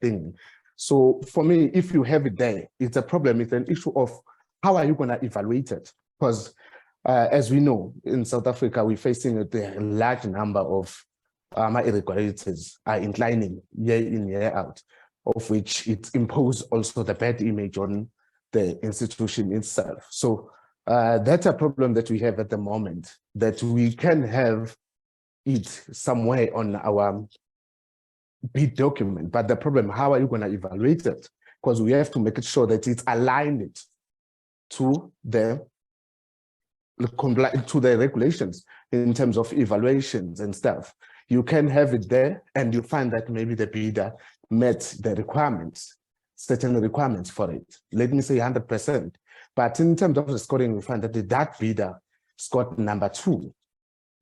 thing. So for me, if you have it there, it's a problem. It's an issue of how are you going to evaluate it? Because as we know, in South Africa, we're facing a large number of irregularities are inclining year in, year out, of which it imposes also the bad image on the institution itself. So that's a problem that we have at the moment, that we can have it somewhere on our bid document, but the problem, how are you going to evaluate it? Because we have to make it sure that it's aligned to the regulations in terms of evaluations and stuff. You can have it there and you find that maybe the bidder met the requirements, certain requirements for it. Let me say 100%. But in terms of the scoring, we find that that bidder scored number 2.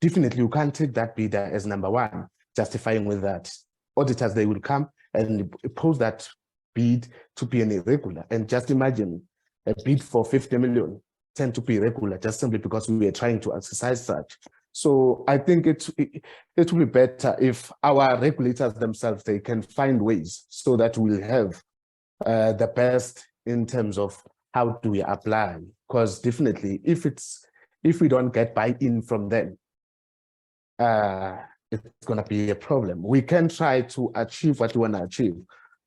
Definitely, you can't take that bidder as number 1, justifying with that. Auditors, they will come and pose that bid to be an irregular. And just imagine a bid for 50 million tend to be irregular just simply because we are trying to exercise such. So I think it will be better if our regulators themselves, they can find ways so that we'll have the best in terms of how do we apply. Because definitely, if we don't get buy-in from them, it's going to be a problem. We can try to achieve what we want to achieve,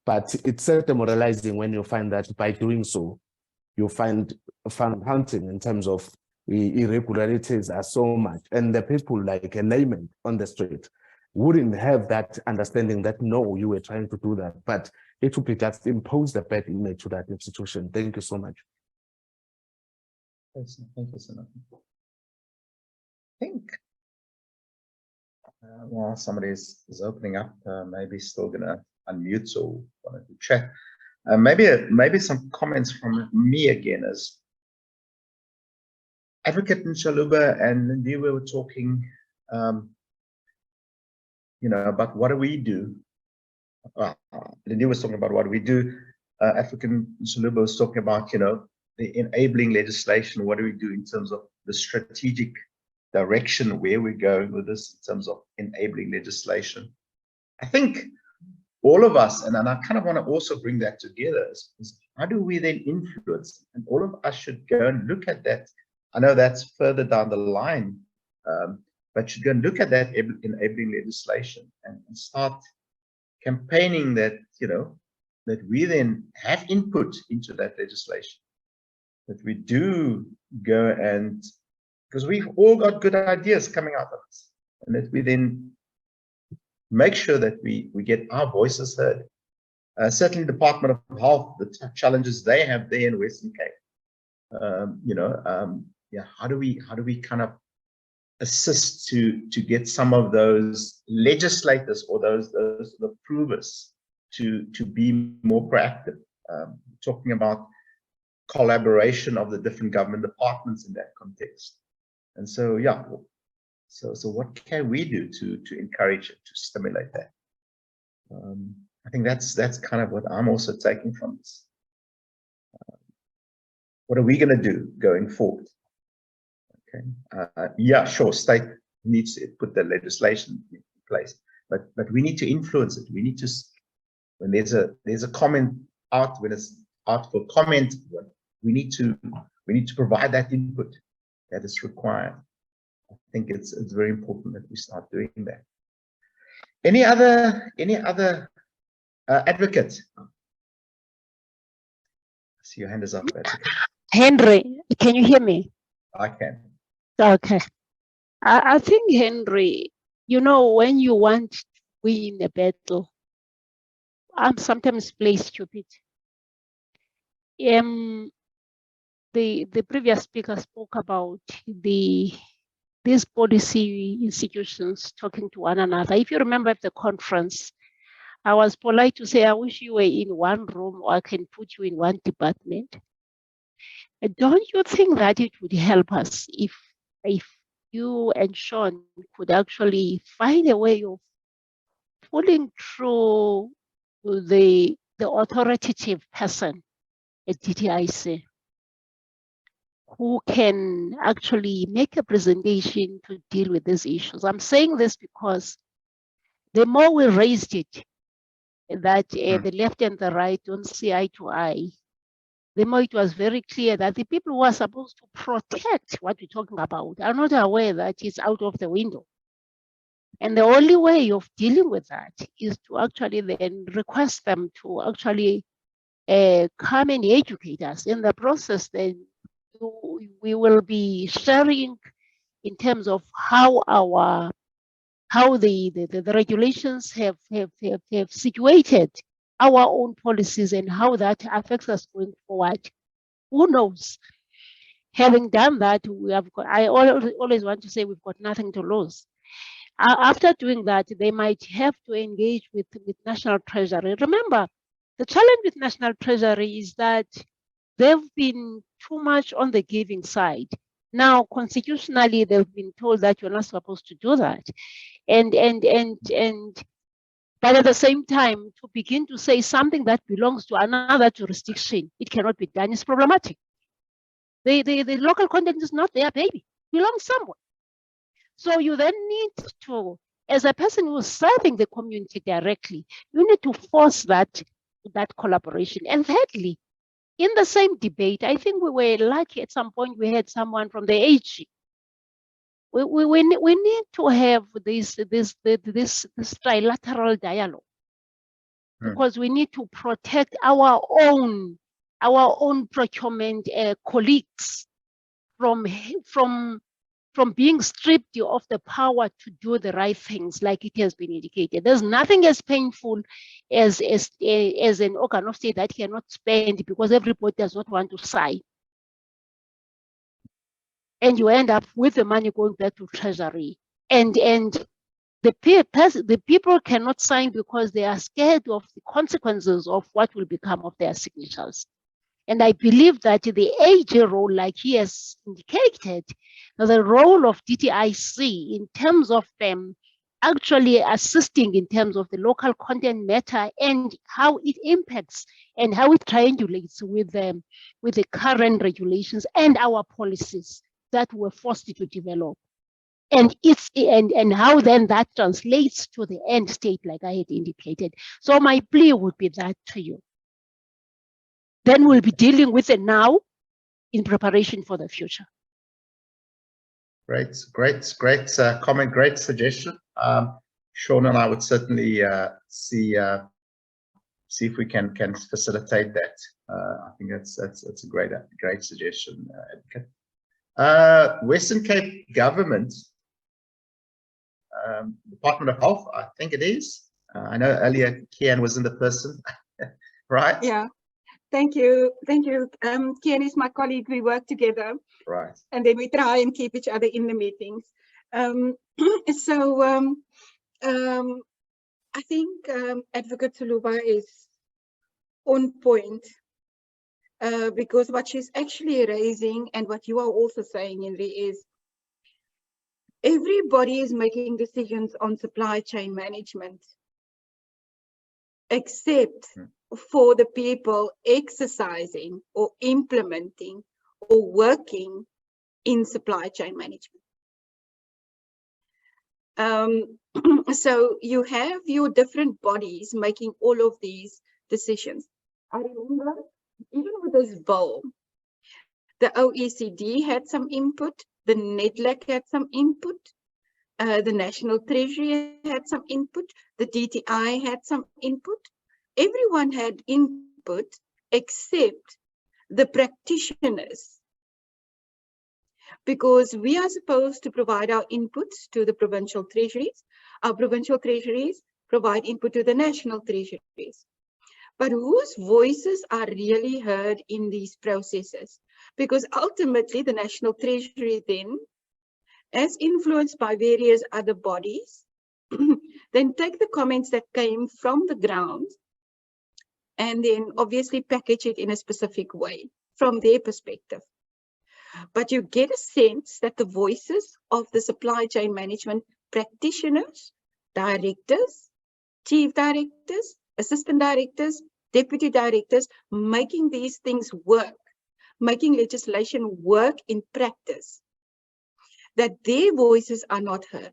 but it's demoralizing when you find that by doing so, you find hunting in terms of irregularities are so much, and the people like a layman on the street wouldn't have that understanding that no, you were trying to do that, but it would be just impose the bad image to that institution. Thank you so much. Thank you so much. I think while somebody is opening up, maybe still gonna unmute or wanted to chat. Maybe some comments from me again as Advocate Nshaluba and Lindy were talking, about what do we do. Lindy was talking about what do we do. Advocate Nshaluba was talking about, the enabling legislation. What do we do in terms of the strategic direction, where we're going with this in terms of enabling legislation? I think all of us, and I kind of want to also bring that together, is how do we then influence? And all of us should go and look at that. I know that's further down the line, but should go and look at that enabling legislation and start campaigning that, that we then have input into that legislation, that we do go and, because we've all got good ideas coming out of this, and that we then make sure that we get our voices heard. Certainly Department of Health, the challenges they have there in Western Cape, how do we kind of assist to get some of those legislators or those approvers to be more proactive, talking about collaboration of the different government departments in that context. And so, yeah, so what can we do to encourage it, to stimulate that? I think that's kind of what I'm also taking from this. What are we going to do going forward? Okay, yeah, sure, state needs to put the legislation in place, but we need to influence it. We need to, when there's a comment out, when it's out for comment, we need to provide that input that is required. I think it's very important that we start doing that. Any other advocate? I see your hand is up, advocate. Henry, can you hear me? I can. Okay. I think, Henry, when you want to win a battle, I'm sometimes play stupid. the previous speaker spoke about these policy institutions talking to one another. If you remember at the conference, I was polite to say, I wish you were in one room or I can put you in one department. Don't you think that it would help us if you and Sean could actually find a way of pulling through the authoritative person at DTIC who can actually make a presentation to deal with these issues? I'm saying this because the more we raised it, that the left and the right don't see eye to eye, the more it was very clear that the people who are supposed to protect what we're talking about are not aware that it's out of the window. And the only way of dealing with that is to actually then request them to actually come and educate us. In the process, then we will be sharing in terms of how the regulations have situated our own policies and how that affects us going forward. Who knows? Having done that, we have got, I always want to say we've got nothing to lose. After doing that, they might have to engage with National Treasury. Remember, the challenge with National Treasury is that they've been too much on the giving side. Now, constitutionally, they've been told that you're not supposed to do that. But at the same time, to begin to say something that belongs to another jurisdiction, it cannot be done, it's problematic. The local content is not their baby, it belongs somewhere. So you then need to, as a person who's serving the community directly, you need to force that collaboration. And thirdly, in the same debate, I think we were lucky at some point we had someone from the AG. We need to have this trilateral dialogue because we need to protect our own procurement colleagues from being stripped of the power to do the right things, like it has been indicated. There's nothing as painful as an organ of state that cannot spend because everybody does not want to sign. And you end up with the money going back to Treasury. And the people cannot sign because they are scared of the consequences of what will become of their signatures. And I believe that the AG role, like he has indicated, the role of DTIC in terms of them actually assisting in terms of the local content matter and how it impacts and how it triangulates with the current regulations and our policies that we're forced to develop. And how then that translates to the end state, like I had indicated. So my plea would be that to you. Then we'll be dealing with it now in preparation for the future. Great comment, great suggestion. Sean and I would certainly see if we can facilitate that. I think that's a great suggestion, Advocate. Western Cape Government, Department of Health, I think it is. I know earlier Kian was in the person, right? Yeah. Thank you. Kian is my colleague. We work together. Right. And then we try and keep each other in the meetings. I think Advocate Suluba is on point because what she's actually raising and what you are also saying, Henry, is everybody is making decisions on supply chain management except for the people exercising or implementing or working in supply chain management. So you have your different bodies making all of these decisions. I remember even with this bill, the OECD had some input, the NEDLAC had some input, the National Treasury had some input, the DTI had some input. Everyone had input except the practitioners, because we are supposed to provide our inputs to the provincial treasuries. Our provincial treasuries provide input to the national treasuries. But whose voices are really heard in these processes? because ultimately the National Treasury then, as influenced by various other bodies, then take the comments that came from the ground and then obviously package it in a specific way from their perspective. But you get a sense that the voices of the supply chain management practitioners, directors, chief directors, assistant directors, deputy directors, making these things work, making legislation work in practice, that their voices are not heard.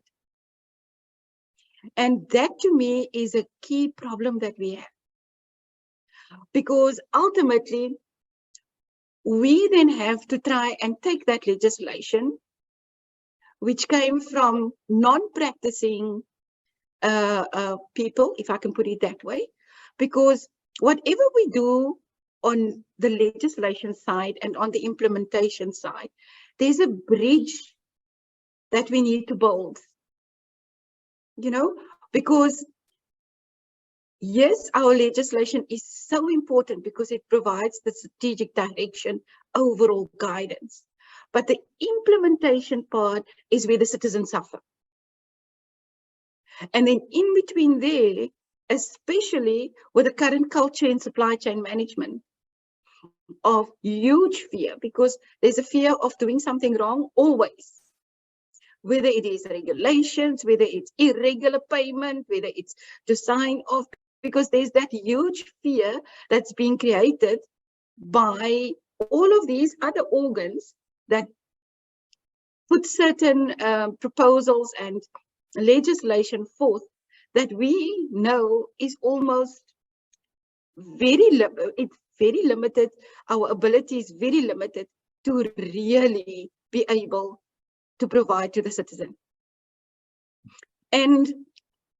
And that to me is a key problem that we have. Because ultimately, we then have to try and take that legislation, which came from non-practicing people, if I can put it that way, because whatever we do on the legislation side and on the implementation side, there's a bridge that we need to build, you know, because yes, our legislation is so important because it provides the strategic direction, overall guidance. But the implementation part is where the citizens suffer. And then in between there, especially with the current culture in supply chain management of huge fear, because there's a fear of doing something wrong always. Whether it is regulations, whether it's irregular payment, whether it's to sign off, because there's that huge fear that's being created by all of these other organs that put certain proposals and legislation forth that we know is almost very limited. Our ability is very limited to really be able to provide to the citizen. And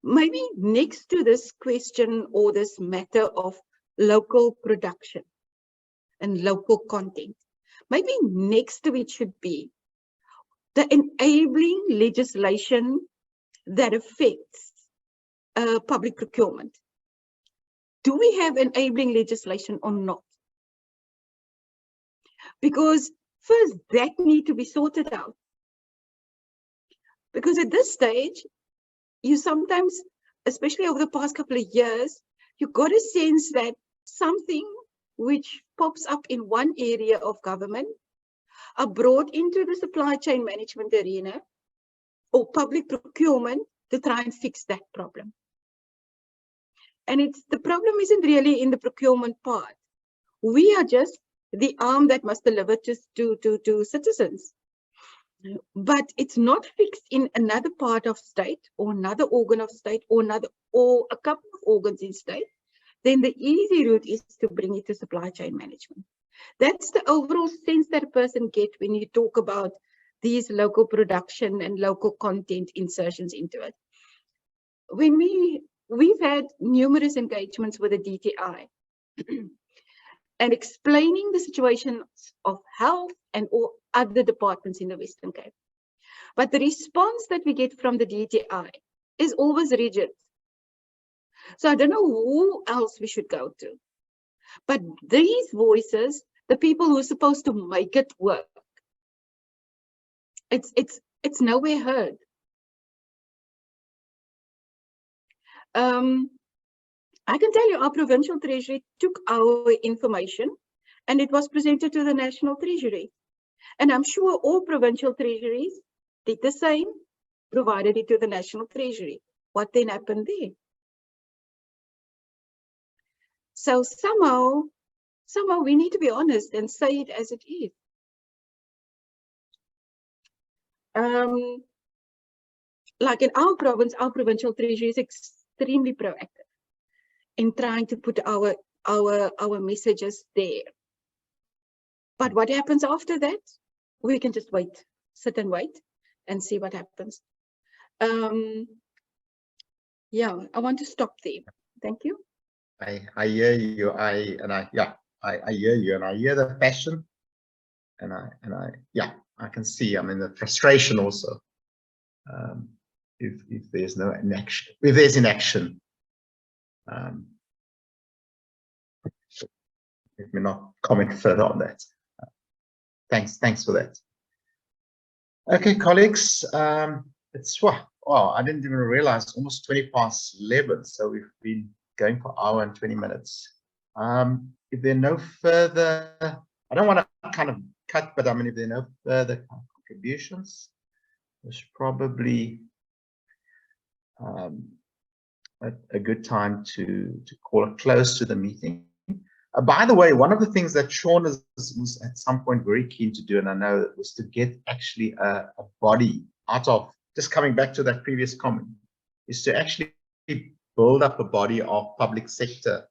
maybe next to this question or this matter of local production and local content, maybe next to it should be the enabling legislation that affects public procurement. Do we have enabling legislation or not? Because first that needs to be sorted out. Because at this stage, you sometimes, especially over the past couple of years, you got a sense that something which pops up in one area of government are brought into the supply chain management arena or public procurement to try and fix that problem. And the problem isn't really in the procurement part. We are just the arm that must deliver to citizens. But it's not fixed in another part of state or another organ of state or a couple of organs in state. Then the easy route is to bring it to supply chain management. That's the overall sense that a person gets when you talk about these local production and local content insertions into it. When we've had numerous engagements with the DTI and explaining the situations of health and all other departments in the Western Cape. But the response that we get from the DTI is always rigid. So I don't know who else we should go to. But these voices, the people who are supposed to make it work, it's nowhere heard. I can tell you our provincial treasury took our information and it was presented to the National Treasury. And I'm sure all provincial treasuries did the same, provided it to the National Treasury. What then happened there? So somehow we need to be honest and say it as it is. Like in our province, our provincial treasury is extremely proactive in trying to put our messages there. But what happens after that? We can just wait, sit and wait and see what happens. Yeah, I want to stop there. Thank you. I hear you. I hear you, and I hear the passion, and I can see. I mean, the frustration also. If there's no inaction, if there's inaction, let me not comment further on that. Thanks for that. Okay, colleagues, it's wow, I didn't even realize almost 11:20, so we've been going for an hour and 20 minutes. If there are no further, I don't want to kind of cut, but I mean, if there are no further contributions, there's probably a good time to call a close to the meeting. By the way, one of the things that Sean was at some point very keen to do, and I know it was to get actually a body out of, just coming back to that previous comment, is to actually build up a body of public sector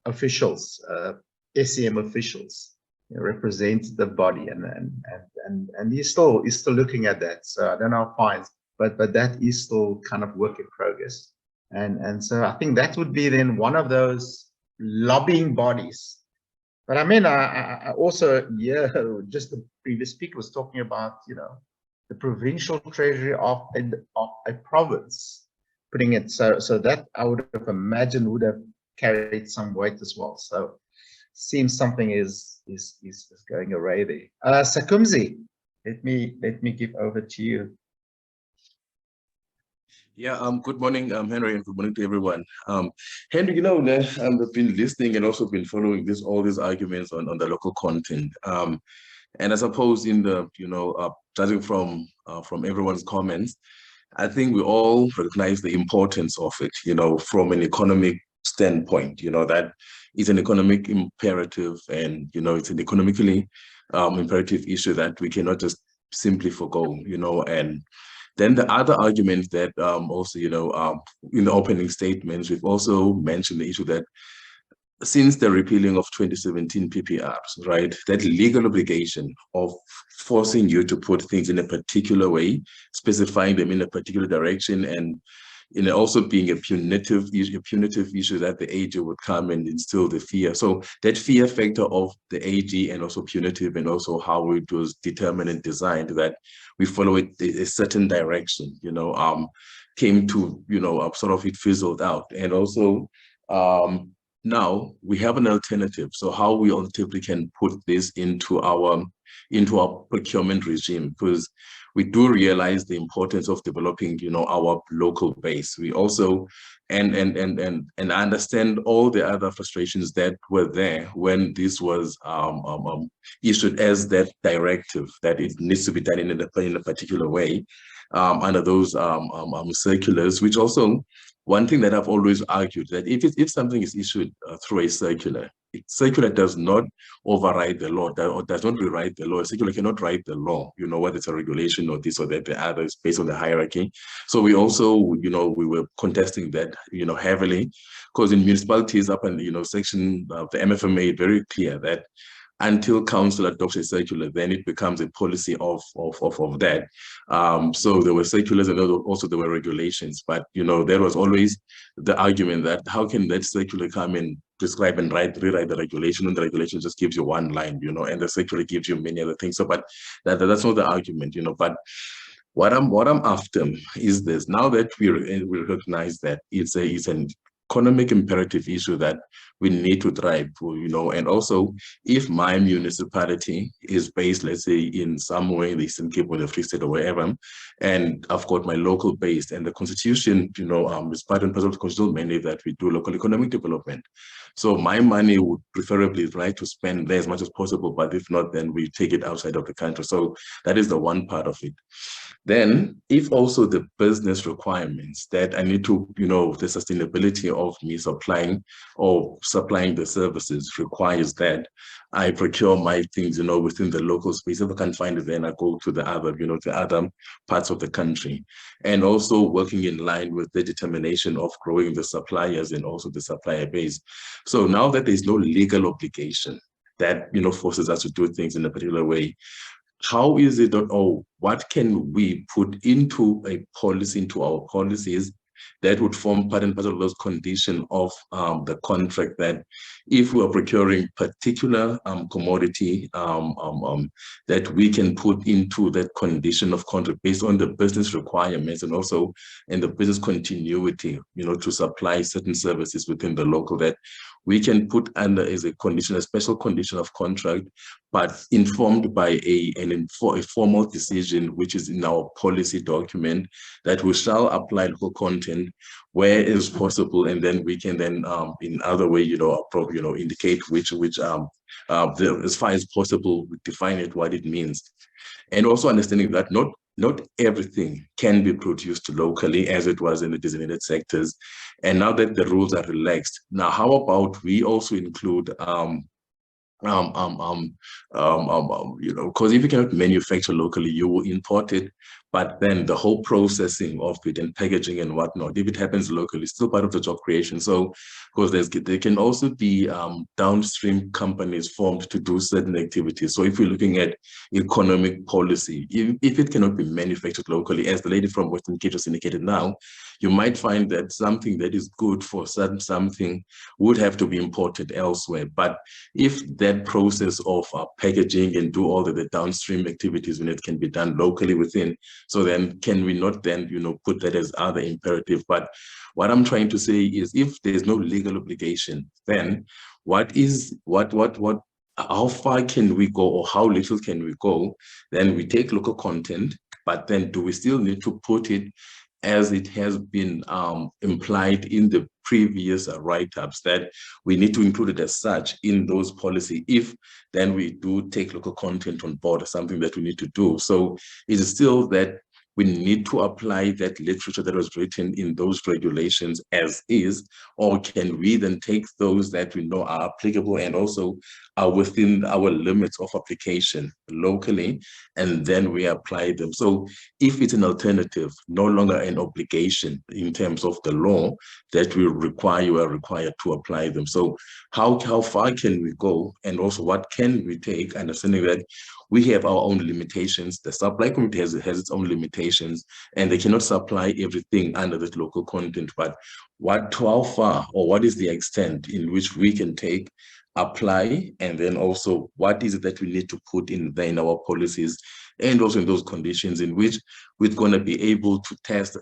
officials, SEM officials, represent the body, and he's still looking at that. So I don't know how far, but that is still kind of work in progress. And so I think that would be then one of those lobbying bodies. But I mean, I also, just the previous speaker was talking about, the provincial treasury of a province, putting it so that I would have imagined would have carried some weight as well. So seems something is going awry there. Sakumzi, let me give over to you. Yeah, good morning, Henry, and good morning to everyone. Henry, I've been listening and also been following all these arguments on the local content. And I suppose in the, judging from everyone's comments, I think we all recognize the importance of it, from an economic standpoint, that it's an economic imperative, and, it's an economically imperative issue that we cannot just simply forgo, and then the other argument that also, in the opening statements, we've also mentioned the issue that since the repealing of 2017 PPRs, right, that legal obligation of forcing you to put things in a particular way, specifying them in a particular direction, and also being a punitive issue that the AG would come and instill the fear. So that fear factor of the AG, and also punitive, and also how it was determined and designed that we follow it a certain direction, came to, sort of it fizzled out. And also now we have an alternative. So how we alternatively can put this into our procurement regime, because we do realize the importance of developing, our local base. We also, and I understand all the other frustrations that were there when this was issued as that directive, that it needs to be done in a particular way under those circulars, which also, one thing that I've always argued, that if something is issued through a circular does not override the law, or does not rewrite the law. A circular cannot write the law, whether it's a regulation or this or that, the other is based on the hierarchy. So we also, we were contesting that, heavily, because in municipalities up and, section of the MFM made very clear that until council adopts a circular, then it becomes a policy of that. So there were circulars, and also there were regulations, but there was always the argument that how can that circular come and prescribe and rewrite the regulation, and the regulation just gives you one line, and the circular gives you many other things. So, but that's not the argument, but what I'm after is this: now that we recognize that it's an economic imperative issue that we need to drive, and also if my municipality is based, let's say, in some way in the Eastern Cape or the Free State or wherever, and I've got my local base, and the Constitution, is part and parcel of the constitutional mandate that we do local economic development. So my money would preferably like to spend there as much as possible, but if not, then we take it outside of the country. So that is the one part of it. Then, if also the business requirements that I need to, the sustainability of me supplying the services requires that I procure my things, within the local space. If I can't find it, then I go to the other, to other parts of the country. And also working in line with the determination of growing the suppliers and also the supplier base. So now that there's no legal obligation that, forces us to do things in a particular way, how is it, or what can we put into a policy, into our policies, that would form part and parcel of those conditions of the contract, that if we are procuring particular commodity, that we can put into that condition of contract based on the business requirements and also in the business continuity, to supply certain services within the local, that we can put under as a condition, a special condition of contract, but informed by a formal decision, which is in our policy document, that we shall apply local content where is possible, and then we can then in other way, indicate which as far as possible, define it, what it means. And also understanding that not everything can be produced locally as it was in the designated sectors. And now that the rules are relaxed, now how about we also include because if you cannot manufacture locally, you will import it, but then the whole processing of it and packaging and whatnot, if it happens locally, it's still part of the job creation. So, because there can also be downstream companies formed to do certain activities. So if we're looking at economic policy, if it cannot be manufactured locally, as the lady from Western Cape just indicated now, you might find that something that is good for something would have to be imported elsewhere. But if that process of packaging and do all the downstream activities when it can be done locally within, so then can we not then, put that as other imperative? But what I'm trying to say is, if there's no legal obligation, then how far can we go, or how little can we go? Then we take local content, but then do we still need to put it as it has been implied in the previous write-ups, that we need to include it as such in those policy, if then we do take local content on board, or something that we need to do? So is it still that we need to apply that literature that was written in those regulations as is, or can we then take those that we know are applicable and also are within our limits of application locally, and then we apply them? So if it's an alternative, no longer an obligation in terms of the law, that we are required to apply them. So how far can we go, and also what can we take, understanding that we have our own limitations. The supply committee has its own limitations, and they cannot supply everything under that local content. But how far, or what is the extent in which we can take, apply, and then also what is it that we need to put in there in our policies, and also in those conditions in which we're going to be able to test,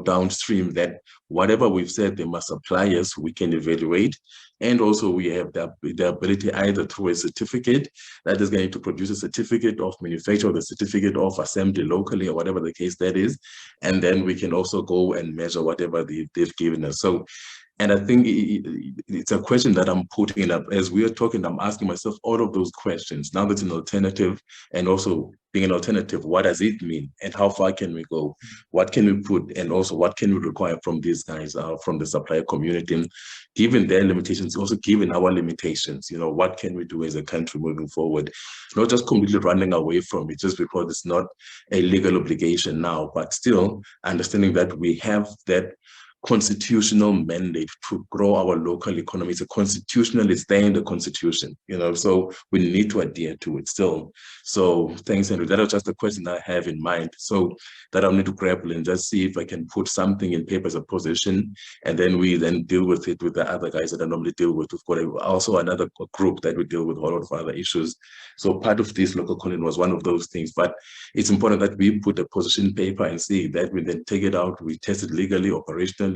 downstream, that whatever we've said they must apply us, we can evaluate. And also we have the ability, either through a certificate that is going to produce a certificate of manufacture, or the certificate of assembly locally, or whatever the case that is. And then we can also go and measure whatever they've given us. So, and I think it's a question that I'm putting up as we are talking. I'm asking myself all of those questions. Now that's an alternative, and also being an alternative, what does it mean? And how far can we go? What can we put? And also what can we require from these guys, from the supplier community, given their limitations, also given our limitations? What can we do as a country moving forward? Not just completely running away from it just because it's not a legal obligation now, but still understanding that we have that constitutional mandate to grow our local economy. It's a constitutional, it's there in the constitution, so we need to adhere to it still. So thanks, Henry. That was just a question I have in mind, so that I'll need to grapple and just see if I can put something in paper as a position, and then we then deal with it with the other guys that I normally deal with. We've got also another group that we deal with a lot of other issues. So part of this local content was one of those things, but it's important that we put a position paper and see that we then take it out, we test it legally, operationally,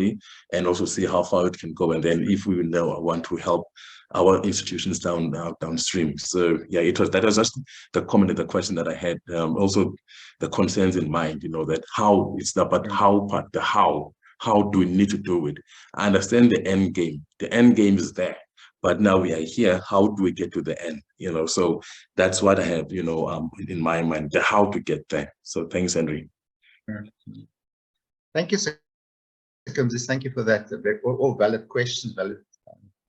and also see how far it can go. And then if we want to help our institutions downstream. So yeah, that was just the comment and the question that I had. Also the concerns in mind, that how it's about how do we need to do it? I understand the end game. The end game is there, but now we are here. How do we get to the end? So that's what I have, in my mind, the how to get there. So thanks, Henry. Thank you, sir. Thank you for that. All valid questions, valid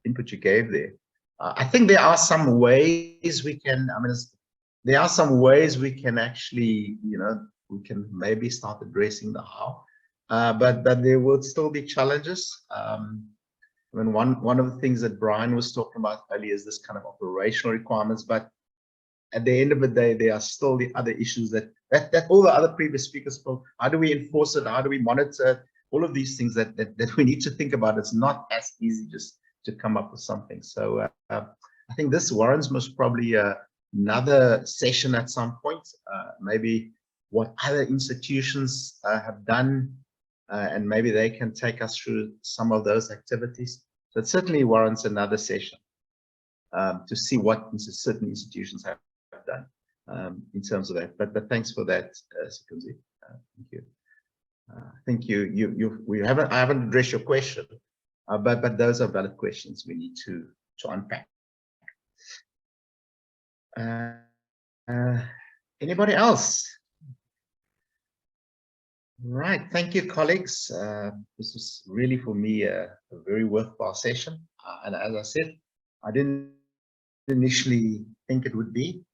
input you gave there. I think there are some ways we can, there are some ways we can actually, we can maybe start addressing the how, but there will still be challenges. One of the things that Brian was talking about earlier is this kind of operational requirements, but at the end of the day, there are still the other issues that all the other previous speakers spoke. How do we enforce it? How do we monitor it? all of these things that we need to think about. It's not as easy just to come up with something. So I think this warrants most probably another session at some point, maybe what other institutions have done, and maybe they can take us through some of those activities. So it certainly warrants another session to see what certain institutions have done in terms of that. But thanks for that, Sikunzi. Thank you. I think I haven't addressed your question, but those are valid questions we need to unpack. Anybody else? Right. Thank you, colleagues. This was really for me a very worthwhile session. And as I said, I didn't initially think it would be.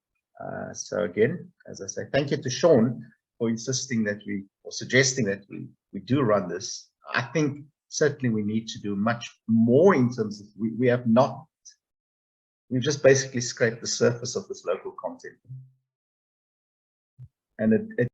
So again, as I say, thank you to Sean for insisting that or suggesting that we do run this. I think certainly we need to do much more in terms of, we've just basically scraped the surface of this local content. And it